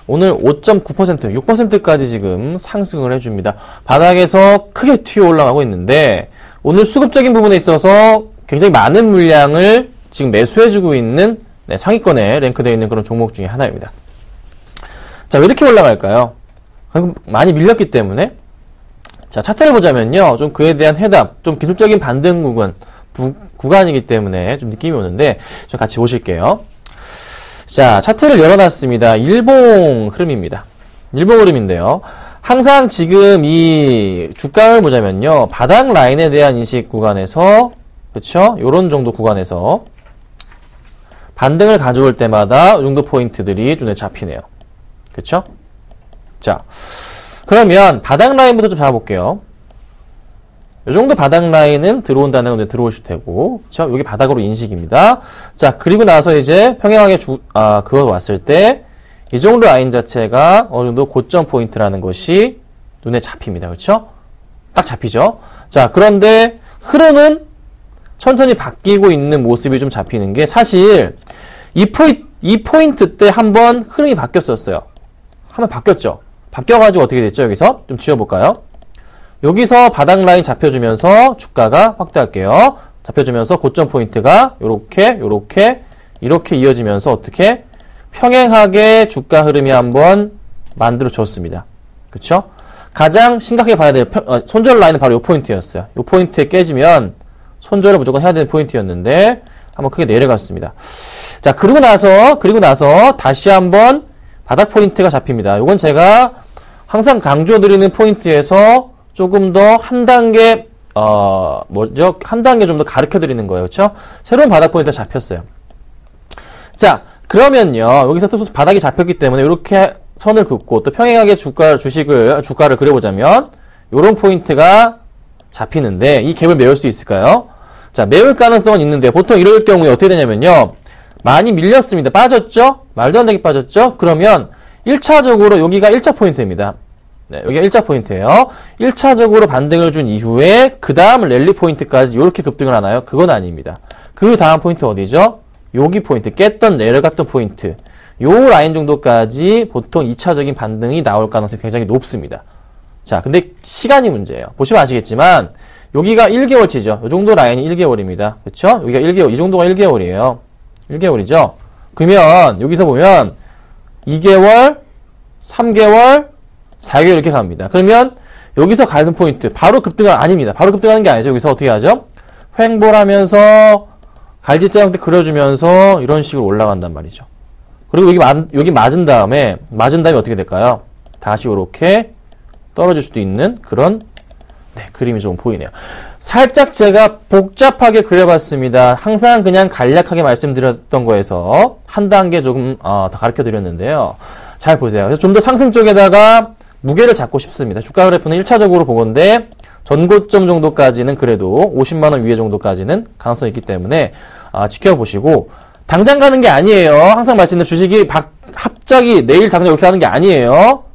오늘 5.9%, 6%까지 지금 상승을 해줍니다. 바닥에서 크게 튀어 올라가고 있는데 오늘 수급적인 부분에 있어서 굉장히 많은 물량을 지금 매수해주고 있는 상위권에 랭크되어 있는 그런 종목 중에 하나입니다. 자, 왜 이렇게 올라갈까요? 많이 밀렸기 때문에. 자, 차트를 보자면요. 좀 그에 대한 해답, 좀 기술적인 반등 구간이기 때문에 좀 느낌이 오는데 좀 같이 보실게요. 자, 차트를 열어놨습니다. 일봉 흐름입니다. 일봉 흐름인데요. 항상 지금 이 주가를 보자면요. 바닥 라인에 대한 인식 구간에서, 그쵸? 요런 정도 구간에서 반등을 가져올 때마다 이 정도 포인트들이 눈에 잡히네요. 그쵸? 자, 그러면 바닥 라인부터 좀 잡아볼게요. 이 정도 바닥 라인은 들어온다는 건데 들어오실 테고, 그쵸? 여기 바닥으로 인식입니다. 자, 그리고 나서 이제 평행하게 그거 왔을 때, 이 정도 라인 자체가 어느 정도 고점 포인트라는 것이 눈에 잡힙니다. 그쵸? 딱 잡히죠? 자, 그런데 흐름은 천천히 바뀌고 있는 모습이 좀 잡히는 게 사실 이 포인트 때 한번 흐름이 바뀌었었어요. 한번 바뀌었죠? 바뀌어가지고 어떻게 됐죠? 여기서 좀 지워볼까요? 여기서 바닥 라인 잡혀주면서 주가가 확대할게요. 잡혀주면서 고점 포인트가 이렇게 이어지면서 어떻게 평행하게 주가 흐름이 한번 만들어 줬습니다. 그쵸? 가장 심각하게 봐야 될 손절 라인은 바로 이 포인트였어요. 이 포인트에 깨지면 손절을 무조건 해야 되는 포인트였는데 한번 크게 내려갔습니다. 자, 그리고 나서 다시 한번 바닥 포인트가 잡힙니다. 이건 제가 항상 강조드리는 포인트에서 조금 더 한 단계 한 단계 좀 더 가르쳐 드리는 거예요. 그렇죠? 새로운 바닥 포인트가 잡혔어요. 자, 그러면요. 여기서 또 바닥이 잡혔기 때문에 이렇게 선을 긋고 또 평행하게 주가를 그려보자면 이런 포인트가 잡히는데 이 갭을 메울 수 있을까요? 자, 메울 가능성은 있는데 보통 이럴 경우에 어떻게 되냐면요. 많이 밀렸습니다. 빠졌죠? 말도 안 되게 빠졌죠? 그러면 1차적으로 여기가 1차 포인트입니다. 네, 여기가 1차 포인트예요. 1차적으로 반등을 준 이후에 그 다음 랠리 포인트까지 이렇게 급등을 하나요? 그건 아닙니다. 그 다음 포인트 어디죠? 여기 포인트, 깼던 내려갔던 포인트. 요 라인 정도까지 보통 2차적인 반등이 나올 가능성이 굉장히 높습니다. 자, 근데 시간이 문제예요. 보시면 아시겠지만 여기가 1개월치죠. 이 정도 라인이 1개월입니다. 그쵸? 여기가 1개월, 이 정도가 1개월이에요. 1개월이죠? 그러면 여기서 보면 2개월, 3개월, 4개월 이렇게 갑니다. 그러면 여기서 가는 포인트, 바로 급등은 아닙니다. 바로 급등하는 게 아니죠. 여기서 어떻게 하죠? 횡보하면서 갈지자 형태 그려주면서 이런 식으로 올라간단 말이죠. 그리고 여기 맞은 다음에 어떻게 될까요? 다시 이렇게 떨어질 수도 있는 그런 그림이 좀 보이네요. 살짝 제가 복잡하게 그려봤습니다. 항상 그냥 간략하게 말씀드렸던 거에서 한 단계 조금 더 가르쳐 드렸는데요. 잘 보세요. 그래서 좀 더 상승 쪽에다가 무게를 잡고 싶습니다. 주가 그래프는 1차적으로 보건데 전고점 정도까지는 그래도 50만원 위에 정도까지는 가능성이 있기 때문에 지켜보시고 당장 가는 게 아니에요. 항상 말씀드린 주식이 갑자기 내일 당장 이렇게 하는 게 아니에요.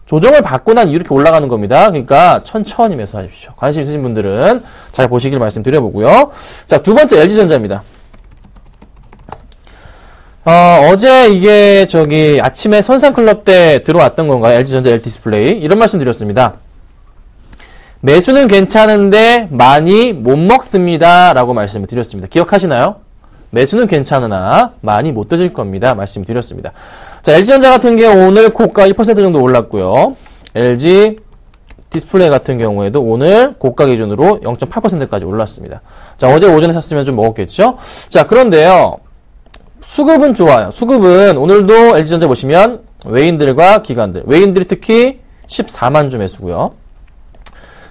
조정을 받고 난 이렇게 올라가는 겁니다. 그러니까 천천히 매수하십시오. 관심 있으신 분들은 잘 보시길 말씀드려보고요. 자, 두 번째 LG전자입니다. 어제 이게 아침에 선상클럽 때 들어왔던 건가요? LG전자, LD디스플레이. 이런 말씀 드렸습니다. 매수는 괜찮은데 많이 못 먹습니다. 라고 말씀을 드렸습니다. 기억하시나요? 매수는 괜찮으나 많이 못 드실 겁니다. 말씀드렸습니다. 자, LG전자 같은 경우 오늘 고가 1% 정도 올랐고요. LG 디스플레이 같은 경우에도 오늘 고가 기준으로 0.8%까지 올랐습니다. 자, 어제 오전에 샀으면 좀 먹었겠죠? 자, 그런데요. 수급은 좋아요. 수급은 오늘도 LG전자 보시면 외인들과 기관들. 외인들이 특히 14만 주 매수고요.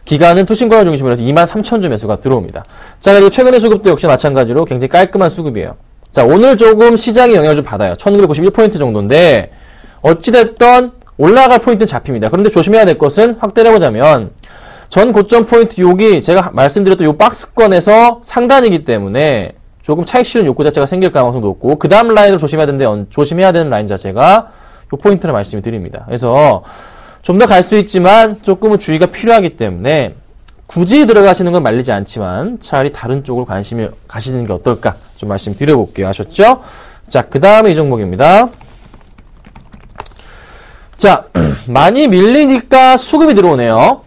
기간은 투신권을 중심으로 해서 23,000주 매수가 들어옵니다. 자, 그리고 최근의 수급도 역시 마찬가지로 굉장히 깔끔한 수급이에요. 자, 오늘 조금 시장이 영향을 좀 받아요. 1991포인트 정도인데 어찌됐든 올라갈 포인트는 잡힙니다. 그런데 조심해야 될 것은 확대를 해보자면 전 고점 포인트 여기 제가 말씀드렸던 이 박스권에서 상단이기 때문에 조금 차익 실현 욕구 자체가 생길 가능성도 높고 그 다음 라인을 조심해야 되는 라인 자체가 요 포인트를 말씀을 드립니다. 그래서 좀 더 갈 수 있지만 조금은 주의가 필요하기 때문에 굳이 들어가시는 건 말리지 않지만 차라리 다른 쪽으로 관심을 가시는 게 어떨까 좀 말씀 드려볼게요. 아셨죠? 자, 그 다음에 이 종목입니다. 자, 많이 밀리니까 수급이 들어오네요.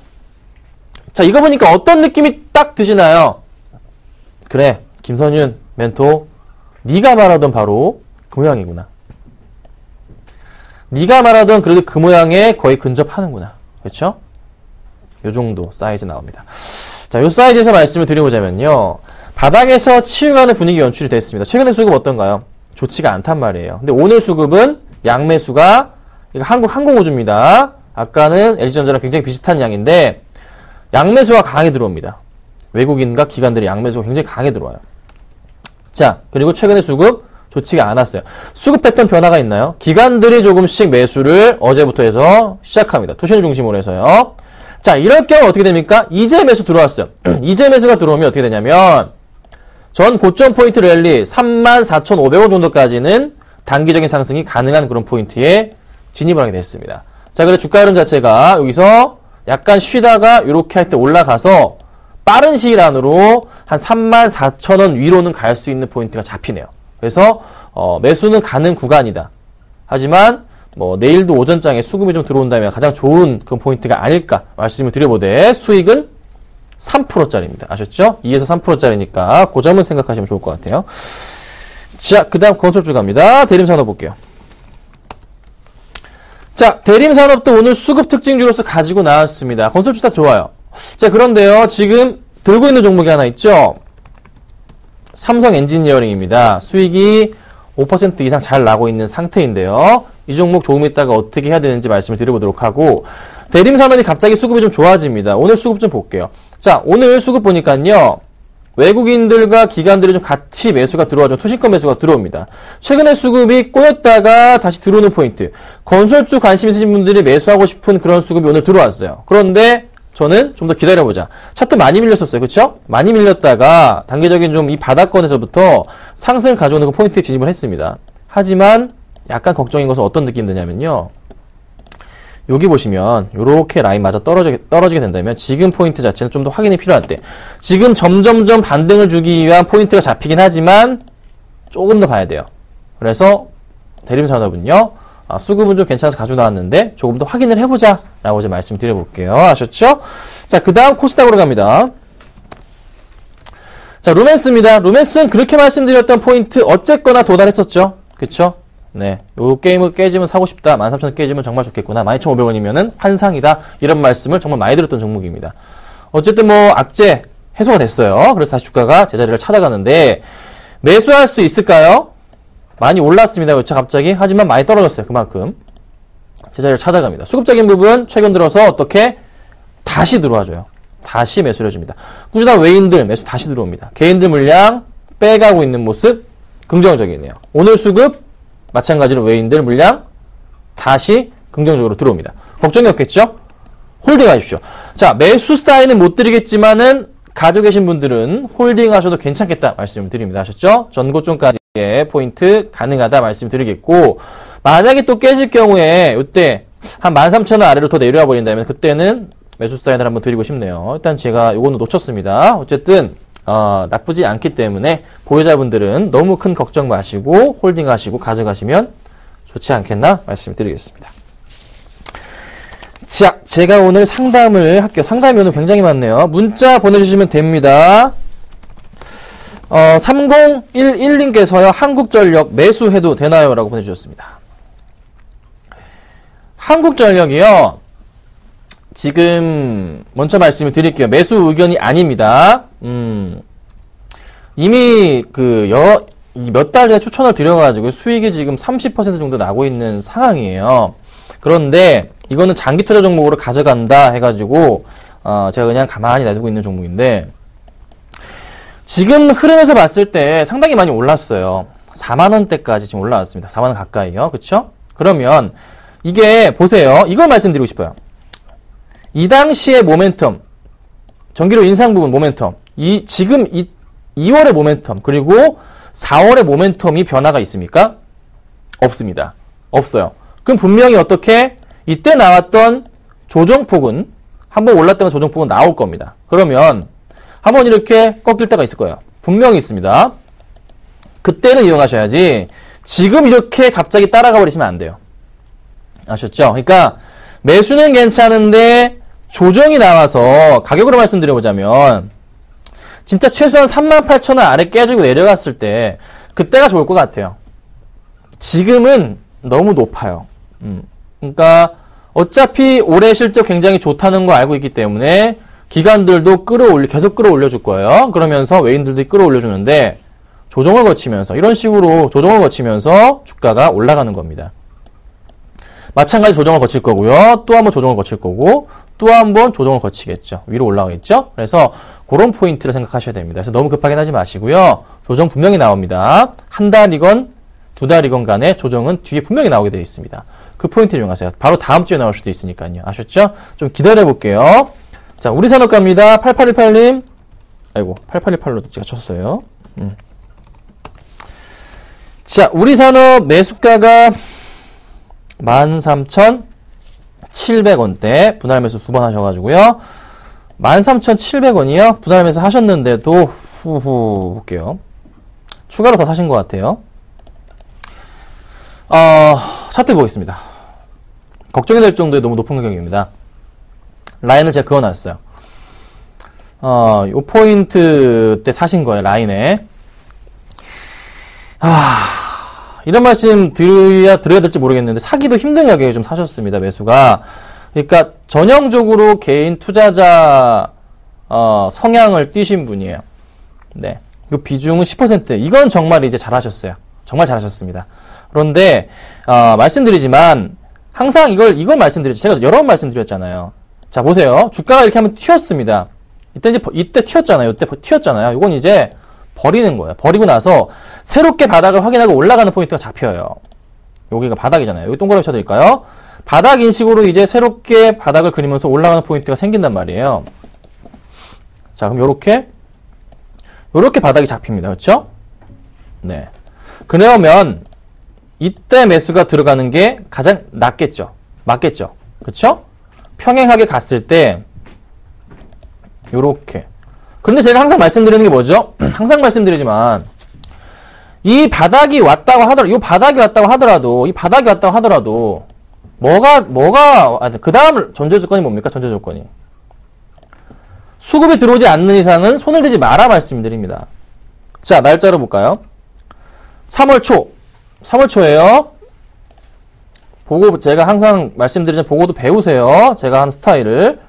자, 이거 보니까 어떤 느낌이 딱 드시나요? 그래, 김선윤 멘토, 네가 말하던 바로 그 모양이구나. 네가 말하던 그래도 그 모양에 거의 근접하는구나. 그렇죠? 요 정도 사이즈 나옵니다. 자, 요 사이즈에서 말씀을 드려보자면요. 바닥에서 치유가는 분위기 연출이 됐습니다. 최근에 수급 어떤가요? 좋지가 않단 말이에요. 근데 오늘 수급은 양매수가 이거 한국항공우주입니다. 아까는 LG전자랑 굉장히 비슷한 양인데 양매수가 강하게 들어옵니다. 외국인과 기관들이 양매수가 굉장히 강하게 들어와요. 자, 그리고 최근에 수급 좋지가 않았어요. 수급 패턴 변화가 있나요? 기관들이 조금씩 매수를 어제부터 해서 시작합니다. 투신을 중심으로 해서요. 자, 이럴 경우 어떻게 됩니까? 이제 매수 들어왔어요. 이제 매수가 들어오면 어떻게 되냐면 전 고점 포인트 랠리 34,500원 정도까지는 단기적인 상승이 가능한 그런 포인트에 진입을 하게 됐습니다. 자, 그래서 주가 흐름 자체가 여기서 약간 쉬다가 이렇게 할 때 올라가서 빠른 시일 안으로 한 34,000원 위로는 갈 수 있는 포인트가 잡히네요. 그래서 매수는 가능 구간이다. 하지만 뭐 내일도 오전장에 수급이 좀 들어온다면 가장 좋은 그런 포인트가 아닐까 말씀을 드려보되 수익은 3%짜리입니다. 아셨죠? 2에서 3%짜리니까 그 점은 생각하시면 좋을 것 같아요. 자, 그 다음 건설주 갑니다. 대림산업 볼게요. 자, 대림산업도 오늘 수급 특징주로서 가지고 나왔습니다. 건설주 다 좋아요. 자, 그런데요, 지금 들고 있는 종목이 하나 있죠? 삼성 엔지니어링입니다. 수익이 5% 이상 잘 나고 있는 상태인데요. 이 종목 조금 있다가 어떻게 해야 되는지 말씀을 드려보도록 하고, 대림산업이 갑자기 수급이 좀 좋아집니다. 오늘 수급 좀 볼게요. 자, 오늘 수급 보니까요, 외국인들과 기관들이 좀 같이 매수가 들어와죠. 투신권 매수가 들어옵니다. 최근에 수급이 꼬였다가 다시 들어오는 포인트. 건설주 관심 있으신 분들이 매수하고 싶은 그런 수급이 오늘 들어왔어요. 그런데 저는 좀 더 기다려보자. 차트 많이 밀렸었어요. 그쵸? 많이 밀렸다가 단계적인 좀 이 바닥권에서부터 상승을 가져오는 그 포인트에 진입을 했습니다. 하지만 약간 걱정인 것은 어떤 느낌이 드냐면요. 여기 보시면 요렇게 라인 맞아 떨어지게 된다면 지금 포인트 자체는 좀 더 확인이 필요할 때 지금 점점점 반등을 주기 위한 포인트가 잡히긴 하지만 조금 더 봐야 돼요. 그래서 대림산업은요. 수급은 좀 괜찮아서 가지고 나왔는데 조금 더 확인을 해보자 라고 좀 말씀 드려볼게요. 아셨죠? 자, 그 다음 코스닥으로 갑니다. 자, 루멘스입니다. 루멘스는 그렇게 말씀드렸던 포인트 어쨌거나 도달했었죠. 그쵸? 네, 요 게임을 깨지면 사고 싶다. 13,000원 깨지면 정말 좋겠구나. 12,500원이면은 환상이다. 이런 말씀을 정말 많이 들었던 종목입니다. 어쨌든 뭐 악재 해소가 됐어요. 그래서 다시 주가가 제자리를 찾아가는데 매수할 수 있을까요? 많이 올랐습니다. 그렇죠? 갑자기. 하지만 많이 떨어졌어요. 그만큼. 제자리를 찾아갑니다. 수급적인 부분 최근 들어서 어떻게 다시 들어와줘요. 다시 매수를 해줍니다. 꾸준한 외인들 매수 다시 들어옵니다. 개인들 물량 빼가고 있는 모습 긍정적이네요. 오늘 수급 마찬가지로 외인들 물량 다시 긍정적으로 들어옵니다. 걱정이 없겠죠? 홀딩 하십시오. 자, 매수 사인은 못 드리겠지만은 가지고 계신 분들은 홀딩 하셔도 괜찮겠다 말씀을 드립니다. 아셨죠? 전고점까지의 포인트 가능하다 말씀드리겠고, 만약에 또 깨질 경우에 이때 한 13,000원 아래로 더 내려와 버린다면 그때는 매수 사인을 한번 드리고 싶네요. 일단 제가 요거는 놓쳤습니다. 어쨌든 나쁘지 않기 때문에 보유자분들은 너무 큰 걱정 마시고 홀딩하시고 가져가시면 좋지 않겠나 말씀드리겠습니다. 자, 제가 오늘 상담을 할게요. 상담이 오늘 굉장히 많네요. 문자 보내주시면 됩니다. 3011님께서요. 한국전력 매수해도 되나요? 라고 보내주셨습니다. 한국전력이요. 지금 먼저 말씀을 드릴게요. 매수 의견이 아닙니다. 이미 몇 달 전에 추천을 드려가지고 수익이 지금 30% 정도 나고 있는 상황이에요. 그런데 이거는 장기 투자 종목으로 가져간다 해가지고 제가 그냥 가만히 놔두고 있는 종목인데 지금 흐름에서 봤을 때 상당히 많이 올랐어요. 4만원대까지 지금 올라왔습니다. 4만원 가까이요. 그쵸? 그러면 이게 보세요. 이걸 말씀드리고 싶어요. 이 당시의 모멘텀, 전기료 인상 부분 모멘텀, 지금 2월의 모멘텀 그리고 4월의 모멘텀이 변화가 있습니까? 없습니다. 없어요. 그럼 분명히 어떻게 이때 나왔던 조정폭은 한번 올랐다가 조정폭은 나올 겁니다. 그러면 한번 이렇게 꺾일 때가 있을 거예요. 분명히 있습니다. 그때는 이용하셔야지 지금 이렇게 갑자기 따라가 버리시면 안 돼요. 아셨죠? 그러니까 매수는 괜찮은데 조정이 나와서 가격으로 말씀드려보자면 진짜 최소한 38,000원 아래 깨지고 내려갔을 때 그때가 좋을 것 같아요. 지금은 너무 높아요. 그러니까 어차피 올해 실적 굉장히 좋다는 거 알고 있기 때문에 기관들도 계속 끌어올려줄 거예요. 그러면서 외인들도 끌어올려주는데 조정을 거치면서 이런 식으로 조정을 거치면서 주가가 올라가는 겁니다. 마찬가지 조정을 거칠 거고요. 또 한번 조정을 거칠 거고 또 한번 조정을 거치겠죠. 위로 올라가겠죠. 그래서 그런 포인트를 생각하셔야 됩니다. 그래서 너무 급하게 하지 마시고요. 조정 분명히 나옵니다. 한 달이건 두 달이건 간에 조정은 뒤에 분명히 나오게 되어 있습니다. 그 포인트를 이용하세요. 바로 다음 주에 나올 수도 있으니까요. 아셨죠? 좀 기다려 볼게요. 자, 우리 산업 갑니다. 8818님. 아이고, 8818로도 제가 쳤어요. 자, 우리 산업 매수가가 13,700원대 분할 매수 2번 하셔가지고요. 13,700원이요. 분할 매수 하셨는데도 볼게요. 추가로 더 사신 것 같아요. 차트 보겠습니다. 걱정이 될 정도의 너무 높은 가격입니다. 라인을 제가 그어놨어요. 요 포인트 때 사신 거예요, 라인에. 이런 말씀 드려야 될지 모르겠는데, 사기도 힘든 가격에 좀 사셨습니다, 매수가. 그러니까, 전형적으로 개인 투자자, 성향을 띠신 분이에요. 네. 그 비중은 10%. 이건 정말 이제 잘하셨어요. 정말 잘하셨습니다. 그런데, 말씀드리지만, 항상 이걸 말씀드렸죠. 제가 여러 번 말씀드렸잖아요. 자, 보세요. 주가가 이렇게 한번 튀었습니다. 이때 튀었잖아요. 이때 튀었잖아요. 이건 이제 버리는 거예요. 버리고 나서 새롭게 바닥을 확인하고 올라가는 포인트가 잡혀요. 여기가 바닥이잖아요. 여기 동그라미 쳐드릴까요? 바닥 인식으로 이제 새롭게 바닥을 그리면서 올라가는 포인트가 생긴단 말이에요. 자, 그럼 요렇게 바닥이 잡힙니다. 그렇죠? 네. 그러면 이때 매수가 들어가는 게 가장 낫겠죠. 맞겠죠. 그렇죠? 평행하게 갔을 때 요렇게. 근데 제가 항상 말씀드리는 게 뭐죠? 항상 말씀드리지만 이 바닥이 왔다고 하더라도, 그 다음 전제 조건이 뭡니까? 전제 조건이. 수급이 들어오지 않는 이상은 손을 대지 마라 말씀드립니다. 자, 날짜로 볼까요? 3월 초예요. 보고, 제가 항상 말씀드리지만 보고도 배우세요. 제가 한 스타일을.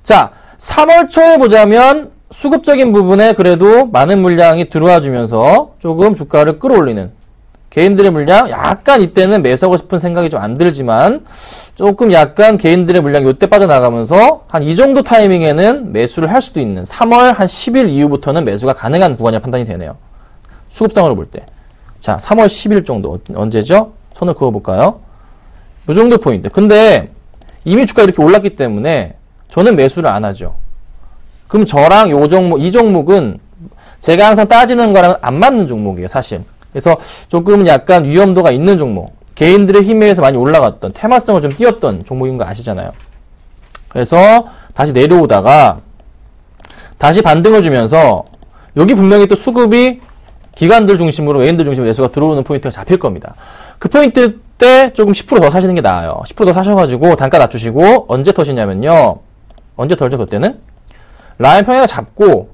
자, 3월 초에 보자면 수급적인 부분에 그래도 많은 물량이 들어와 주면서 조금 주가를 끌어올리는 개인들의 물량, 약간 이때는 매수하고 싶은 생각이 좀 안 들지만 조금 약간 개인들의 물량이 이때 빠져나가면서 한 이 정도 타이밍에는 매수를 할 수도 있는 3월 한 10일 이후부터는 매수가 가능한 구간이 판단이 되네요. 수급상으로 볼 때. 자, 3월 10일 정도 언제죠? 손을 그어볼까요? 요 정도 포인트. 근데 이미 주가 이렇게 올랐기 때문에 저는 매수를 안 하죠. 그럼 저랑 이 종목은 제가 항상 따지는 거랑은 안 맞는 종목이에요, 사실. 그래서 조금 약간 위험도가 있는 종목. 개인들의 힘에 의해서 많이 올라갔던, 테마성을 좀 띄웠던 종목인 거 아시잖아요. 그래서 다시 내려오다가 다시 반등을 주면서 여기 분명히 또 수급이 기관들 중심으로, 외인들 중심으로 매수가 들어오는 포인트가 잡힐 겁니다. 그 포인트 때 조금 10% 더 사시는 게 나아요. 10% 더 사셔가지고 단가 낮추시고 언제 터시냐면요. 언제 털죠, 그때는? 라인 평행을 잡고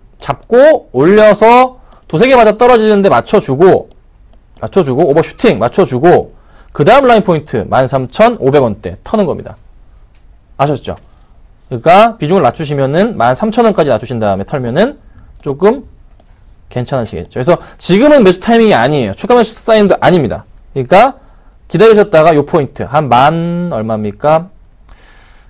올려서 두세 개 맞아 떨어지는데 맞춰주고 오버슈팅 맞춰주고 그 다음 라인 포인트 13,500원대 터는 겁니다. 아셨죠? 그러니까 비중을 낮추시면은 13,000원까지 낮추신 다음에 털면은 조금 괜찮으시겠죠. 그래서 지금은 매수 타이밍이 아니에요. 추가 매수 사인도 아닙니다. 그러니까 기다리셨다가 요 포인트 한 얼마입니까?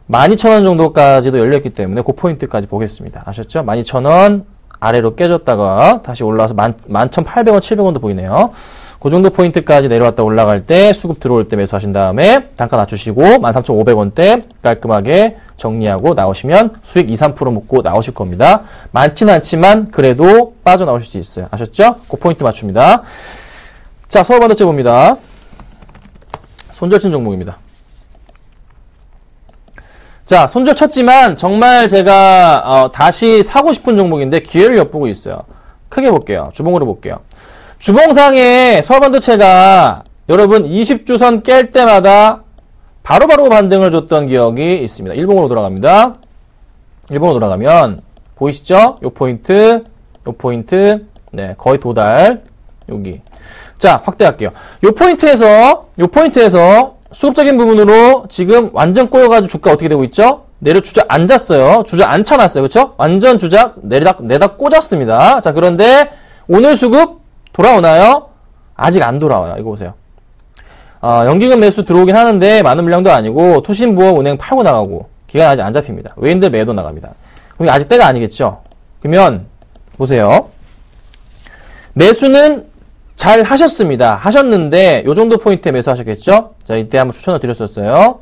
12,000원 정도까지도 열렸기 때문에 그 포인트까지 보겠습니다. 아셨죠? 12,000원 아래로 깨졌다가 다시 올라와서 11,800원, 700원도 보이네요. 그 정도 포인트까지 내려왔다 올라갈 때 수급 들어올 때 매수하신 다음에 단가 낮추시고 13,500원대 깔끔하게 정리하고 나오시면 수익 2, 3% 먹고 나오실 겁니다. 많지는 않지만 그래도 빠져나오실 수 있어요. 아셨죠? 그 포인트 맞춥니다. 자, 서울반도체 봅니다. 손절친 종목입니다. 자, 손절 쳤지만 정말 제가 다시 사고 싶은 종목인데 기회를 엿보고 있어요. 크게 볼게요. 주봉으로 볼게요. 주봉상에 서울반도체가 여러분 20주선 깰 때마다 바로바로 반등을 줬던 기억이 있습니다. 일봉으로 돌아갑니다. 일봉으로 돌아가면 보이시죠? 요 포인트, 네, 거의 도달. 여기. 자, 확대할게요. 요 포인트에서 수급적인 부분으로 지금 완전 꼬여가지고 주가 어떻게 되고 있죠? 내려 주저앉았어요. 주저앉혀놨어요. 그쵸? 완전 주작 내다 꽂았습니다. 자, 그런데 오늘 수급 돌아오나요? 아직 안 돌아와요. 이거 보세요. 연기금 매수 들어오긴 하는데 많은 물량도 아니고 투신보험 은행 팔고 나가고 기간 아직 안 잡힙니다. 외인들 매도 나갑니다. 그럼 아직 때가 아니겠죠? 그러면 보세요. 매수는 잘 하셨는데 요 정도 포인트에 매수하셨겠죠? 자, 이때 한번 추천을 드렸었어요.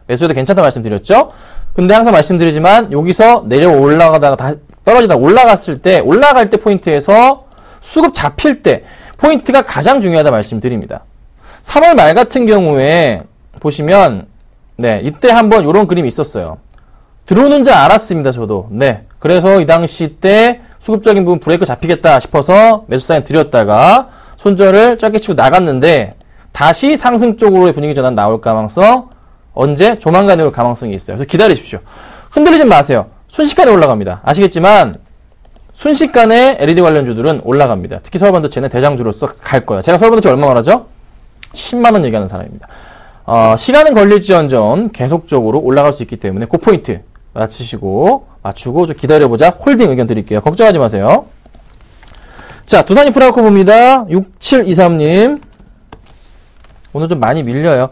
매수해도 괜찮다 말씀드렸죠? 근데 항상 말씀드리지만 여기서 내려 올라가다가 떨어지다 올라갈 때 포인트에서 수급 잡힐 때 포인트가 가장 중요하다 말씀드립니다. 3월 말 같은 경우에 보시면 네, 이때 한번 요런 그림이 있었어요. 들어오는 줄 알았습니다, 저도. 네. 그래서 이 당시 때 수급적인 부분 브레이크 잡히겠다 싶어서 매수 사인 드렸다가 손절을 짧게 치고 나갔는데 다시 상승 쪽으로의 분위기 전환 나올 가능성 언제? 조만간에 올 가능성이 있어요. 그래서 기다리십시오. 흔들리지 마세요. 순식간에 올라갑니다. 아시겠지만 순식간에 LED 관련주들은 올라갑니다. 특히 서울반도체는 대장주로서 갈 거예요. 제가 서울반도체 얼마 말하죠? 10만원 얘기하는 사람입니다. 시간은 걸릴지언정 계속적으로 올라갈 수 있기 때문에 그 포인트 맞추고 좀 기다려보자. 홀딩 의견 드릴게요. 걱정하지 마세요. 자, 두산인프라코 봅니다. 6723님. 오늘 좀 많이 밀려요.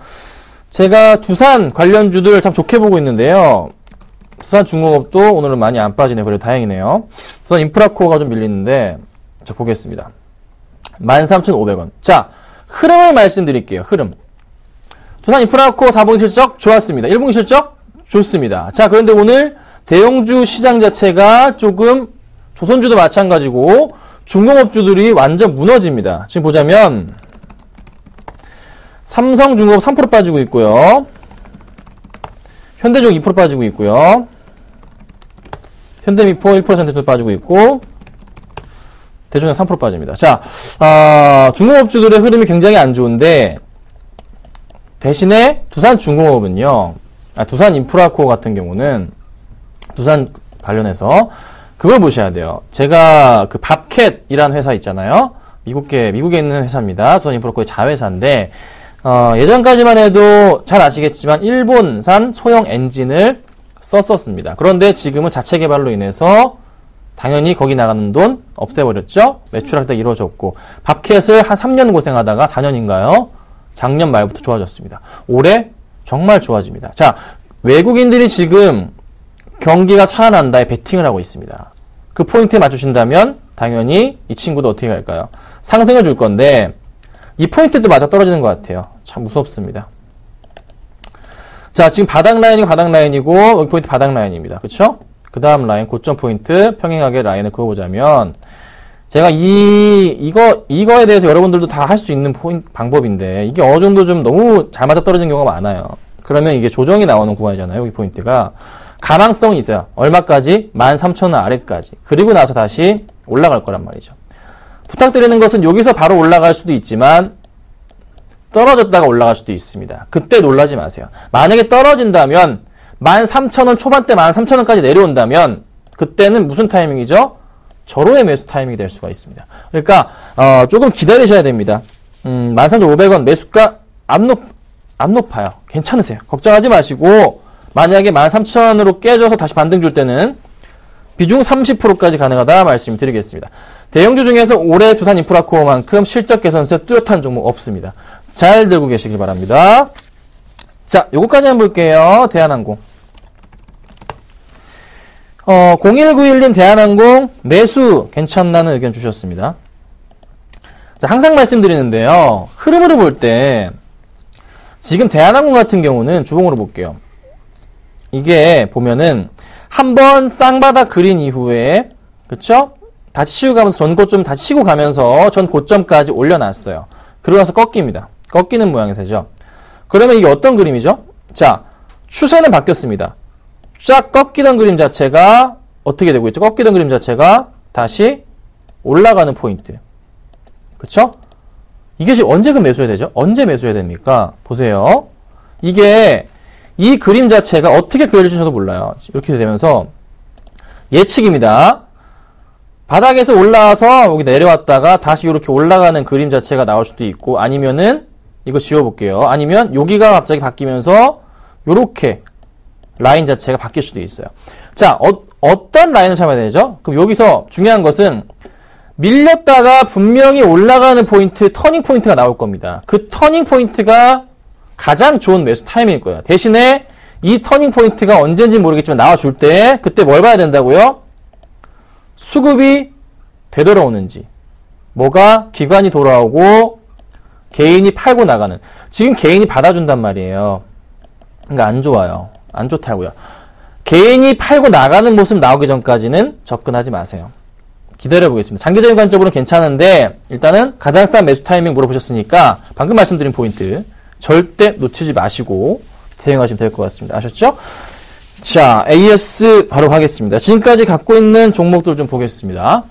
제가 두산 관련주들 참 좋게 보고 있는데요. 두산중공업도 오늘은 많이 안 빠지네. 그래도 다행이네요. 두산인프라코가 좀 밀리는데, 자, 보겠습니다. 13,500원. 자, 흐름을 말씀드릴게요. 흐름. 두산인프라코 4분기 실적 좋았습니다. 1분기 실적 좋습니다. 자, 그런데 오늘 대형주 시장 자체가 조금 조선주도 마찬가지고 중공업주들이 완전 무너집니다. 지금 보자면 삼성중공업 3% 빠지고 있고요. 현대중 2% 빠지고 있고요. 현대미포 1% 정도 빠지고 있고 대중력 3% 빠집니다. 자, 중공업주들의 흐름이 굉장히 안 좋은데 대신에 두산중공업은요. 두산인프라코어 같은 경우는 두산 관련해서 그걸 보셔야 돼요. 제가 그 밥캣이라는 회사 있잖아요. 미국에 있는 회사입니다. 두산인프라코어의 자회사인데 예전까지만 해도 잘 아시겠지만 일본산 소형 엔진을 썼었습니다. 그런데 지금은 자체 개발로 인해서 당연히 거기 나가는 돈 없애버렸죠. 매출하다 이루어졌고 밥캣을 한 3년 고생하다가 4년인가요? 작년 말부터 좋아졌습니다. 올해 정말 좋아집니다. 자, 외국인들이 지금 경기가 살아난다에 베팅을 하고 있습니다. 그 포인트에 맞추신다면 당연히 이 친구도 어떻게 할까요? 상승을 줄 건데 이 포인트도 맞아 떨어지는 것 같아요. 참 무섭습니다. 자, 지금 바닥 라인이고 여기 포인트 바닥 라인입니다. 그쵸? 그 다음 라인 고점 포인트 평행하게 라인을 그어보자면 제가 이거에 대해서 여러분들도 다 할 수 있는 방법인데 이게 어느 정도 좀 너무 잘 맞아 떨어지는 경우가 많아요. 그러면 이게 조정이 나오는 구간이잖아요. 여기 포인트가 가망성이 있어요. 얼마까지? 13,000원 아래까지. 그리고 나서 다시 올라갈 거란 말이죠. 부탁드리는 것은 여기서 바로 올라갈 수도 있지만 떨어졌다가 올라갈 수도 있습니다. 그때 놀라지 마세요. 만약에 떨어진다면 13,000원 초반대 13,000원까지 내려온다면 그때는 무슨 타이밍이죠? 절호의 매수 타이밍이 될 수가 있습니다. 그러니까 조금 기다리셔야 됩니다. 13,500원 매수가 안 높아요. 괜찮으세요. 걱정하지 마시고 만약에 13,000원으로 깨져서 다시 반등 줄 때는 비중 30%까지 가능하다 말씀드리겠습니다. 대형주 중에서 올해 두산인프라코어만큼 실적 개선세 뚜렷한 종목 없습니다. 잘 들고 계시길 바랍니다. 자, 요거까지 한번 볼게요. 대한항공. 0191님 대한항공 매수 괜찮다는 의견 주셨습니다. 자, 항상 말씀드리는데요. 흐름으로 볼 때 지금 대한항공 같은 경우는 주봉으로 볼게요. 이게 보면은 한번 쌍바닥 그린 이후에 그쵸? 다시 치고 가면서 전고점 다시 치고 가면서 전 고점까지 올려놨어요. 그러고 나서 꺾입니다. 꺾이는 모양새죠. 그러면 이게 어떤 그림이죠? 자, 추세는 바뀌었습니다. 쫙 꺾이던 그림 자체가 어떻게 되고 있죠? 꺾이던 그림 자체가 다시 올라가는 포인트. 그쵸? 이게 지금 언제 매수해야 되죠? 언제 매수해야 됩니까? 보세요. 이게 이 그림 자체가 어떻게 그려질지 저도 몰라요. 이렇게 되면서 예측입니다. 바닥에서 올라와서 여기 내려왔다가 다시 이렇게 올라가는 그림 자체가 나올 수도 있고 아니면은 이거 지워볼게요. 아니면 여기가 갑자기 바뀌면서 이렇게 라인 자체가 바뀔 수도 있어요. 자, 어떤 라인을 잡아야 되죠? 그럼 여기서 중요한 것은 밀렸다가 분명히 올라가는 포인트, 터닝 포인트가 나올 겁니다. 그 터닝 포인트가 가장 좋은 매수 타이밍일 거예요. 대신에 이 터닝 포인트가 언제인지 모르겠지만 나와줄 때 그때 뭘 봐야 된다고요? 수급이 되돌아오는지, 뭐가 기관이 돌아오고 개인이 팔고 나가는. 지금 개인이 받아준단 말이에요. 그러니까 안 좋아요. 안 좋다고요. 개인이 팔고 나가는 모습 나오기 전까지는 접근하지 마세요. 기다려보겠습니다. 장기적인 관점으로는 괜찮은데 일단은 가장 싼 매수 타이밍 물어보셨으니까 방금 말씀드린 포인트 절대 놓치지 마시고 대응하시면 될 것 같습니다. 아셨죠? 자, AS 바로 가겠습니다. 지금까지 갖고 있는 종목들 좀 보겠습니다.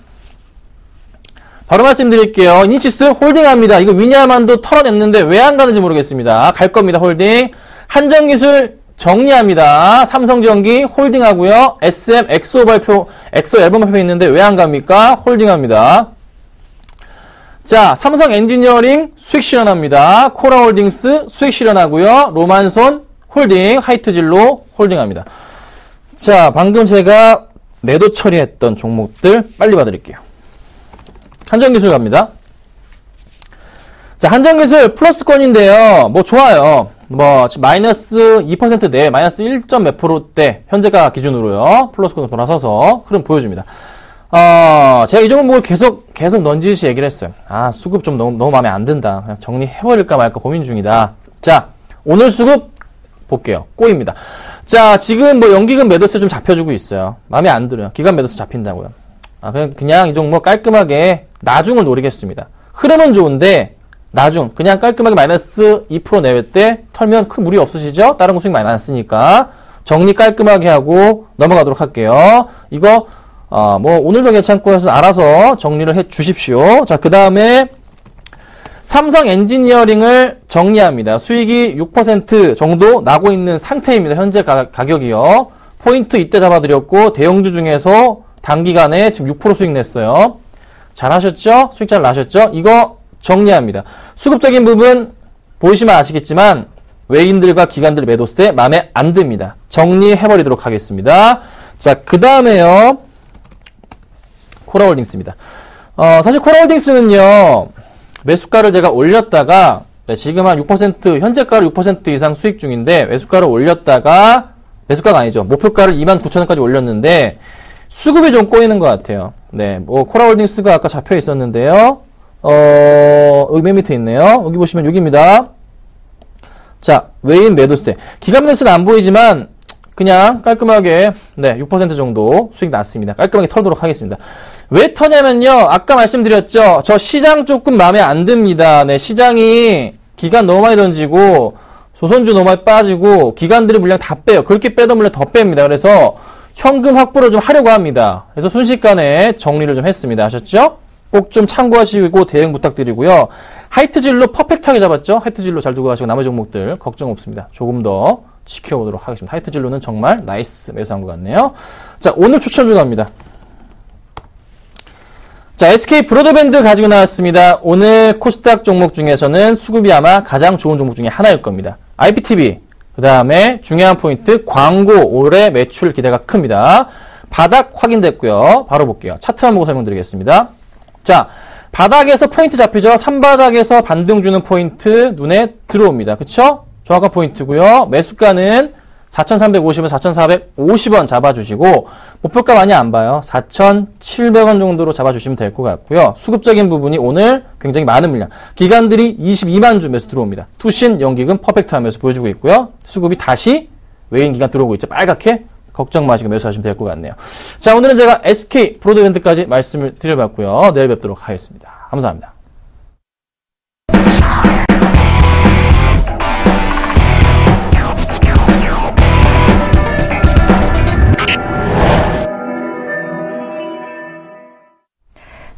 바로 말씀드릴게요. 이니치스 홀딩합니다. 이거 위냐만도 털어냈는데 왜 안 가는지 모르겠습니다. 갈 겁니다. 홀딩. 한정기술 정리합니다. 삼성전기 홀딩하고요. SM 엑소 발표, 엑소 앨범 발표 있는데 왜 안 갑니까? 홀딩합니다. 자, 삼성 엔지니어링 수익 실현합니다. 코라홀딩스 수익 실현하고요. 로만손 홀딩, 하이트진로 홀딩합니다. 자, 방금 제가 매도 처리했던 종목들 빨리 봐드릴게요. 한정기술 갑니다. 자, 한정기술 플러스권인데요. 뭐 좋아요. 뭐 지금 마이너스 2% 내 마이너스 1점 몇 %대 현재가 기준으로요. 플러스권 돌아서서 흐름 보여줍니다. 제가 이 종목을 계속 넌지시 얘기를 했어요. 아, 수급 좀 너무 마음에 안 든다. 그냥 정리해버릴까 말까 고민 중이다. 자, 오늘 수급 볼게요. 꼬입니다. 자, 지금 뭐 연기금 매도세 좀 잡혀주고 있어요. 마음에 안 들어요. 기간 매도세 잡힌다고요. 아, 그냥 이 종목 깔끔하게 나중을 노리겠습니다. 흐름은 좋은데 나중 그냥 깔끔하게 마이너스 2% 내외 때 털면 큰 무리 없으시죠? 다른 거 수익 많이 났으니까 정리 깔끔하게 하고 넘어가도록 할게요. 이거 뭐 오늘도 괜찮고 해서 알아서 정리를 해 주십시오. 자, 그 다음에 삼성 엔지니어링을 정리합니다. 수익이 6% 정도 나고 있는 상태입니다. 현재 가격이요. 포인트 이때 잡아드렸고 대형주 중에서 단기간에 지금 6% 수익 냈어요. 잘하셨죠? 수익 잘 나셨죠? 이거 정리합니다. 수급적인 부분 보시면 아시겠지만 외인들과 기관들 매도세 마음에 안 듭니다. 정리해버리도록 하겠습니다. 자, 그 다음에요. 코라홀딩스입니다. 사실 코라홀딩스는요. 매수가를 제가 올렸다가 지금 한 6% 현재가를 6% 이상 수익 중인데 매수가를 올렸다가 매수가가 아니죠. 목표가를 29,000원까지 올렸는데 수급이 좀 꼬이는 것 같아요. 네, 뭐 코라홀딩스가 아까 잡혀 있었는데요. 여기 맨 밑에 있네요. 여기 보시면 여기입니다. 자, 외인 매도세. 기간 매도세는 안 보이지만 그냥 깔끔하게 6% 정도 수익 났습니다. 깔끔하게 털도록 하겠습니다. 왜 터냐면요. 아까 말씀드렸죠. 저 시장 조금 마음에 안 듭니다. 네, 시장이 기간 너무 많이 던지고 조선주 너무 많이 빠지고 기관들의 물량 다 빼요. 그렇게 빼던 물량 더 뺍니다. 그래서 현금 확보를 좀 하려고 합니다. 그래서 순식간에 정리를 좀 했습니다. 아셨죠? 꼭 좀 참고하시고 대응 부탁드리고요. 하이트진로 퍼펙트하게 잡았죠? 하이트진로 잘 두고 가시고 나머지 종목들 걱정 없습니다. 조금 더 지켜보도록 하겠습니다. 하이트진로는 정말 나이스 매수한 것 같네요. 자, 오늘 추천 중합니다. 자, SK 브로드밴드 가지고 나왔습니다. 오늘 코스닥 종목 중에서는 수급이 아마 가장 좋은 종목 중에 하나일 겁니다. IPTV, 그 다음에 중요한 포인트 광고 올해 매출 기대가 큽니다. 바닥 확인됐고요. 바로 볼게요. 차트 한번 보고 설명드리겠습니다. 자, 바닥에서 포인트 잡히죠. 3바닥에서 반등 주는 포인트 눈에 들어옵니다. 그쵸? 정확한 포인트고요. 매수가는 4,350원, 4,450원 잡아주시고 목표가 많이 안 봐요. 4,700원 정도로 잡아주시면 될 것 같고요. 수급적인 부분이 오늘 굉장히 많은 물량. 기관들이 22만 주 매수 들어옵니다. 투신, 연기금 퍼펙트하면서 보여주고 있고요. 수급이 다시 외인 기관 들어오고 있죠. 빨갛게 걱정 마시고 매수하시면 될 것 같네요. 자, 오늘은 제가 SK 브로드밴드까지 말씀을 드려봤고요. 내일 뵙도록 하겠습니다. 감사합니다.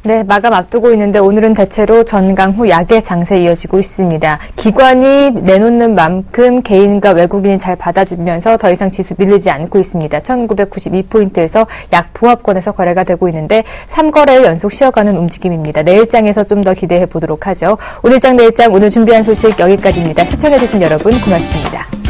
네, 마감 앞두고 있는데 오늘은 대체로 전강 후 약의 장세 이어지고 있습니다. 기관이 내놓는 만큼 개인과 외국인이 잘 받아주면서 더 이상 지수 밀리지 않고 있습니다. 1992포인트에서 약 보합권에서 거래가 되고 있는데 3거래일 연속 쉬어가는 움직임입니다. 내일장에서 좀 더 기대해 보도록 하죠. 오늘장 내일장 오늘 준비한 소식 여기까지입니다. 시청해주신 여러분 고맙습니다.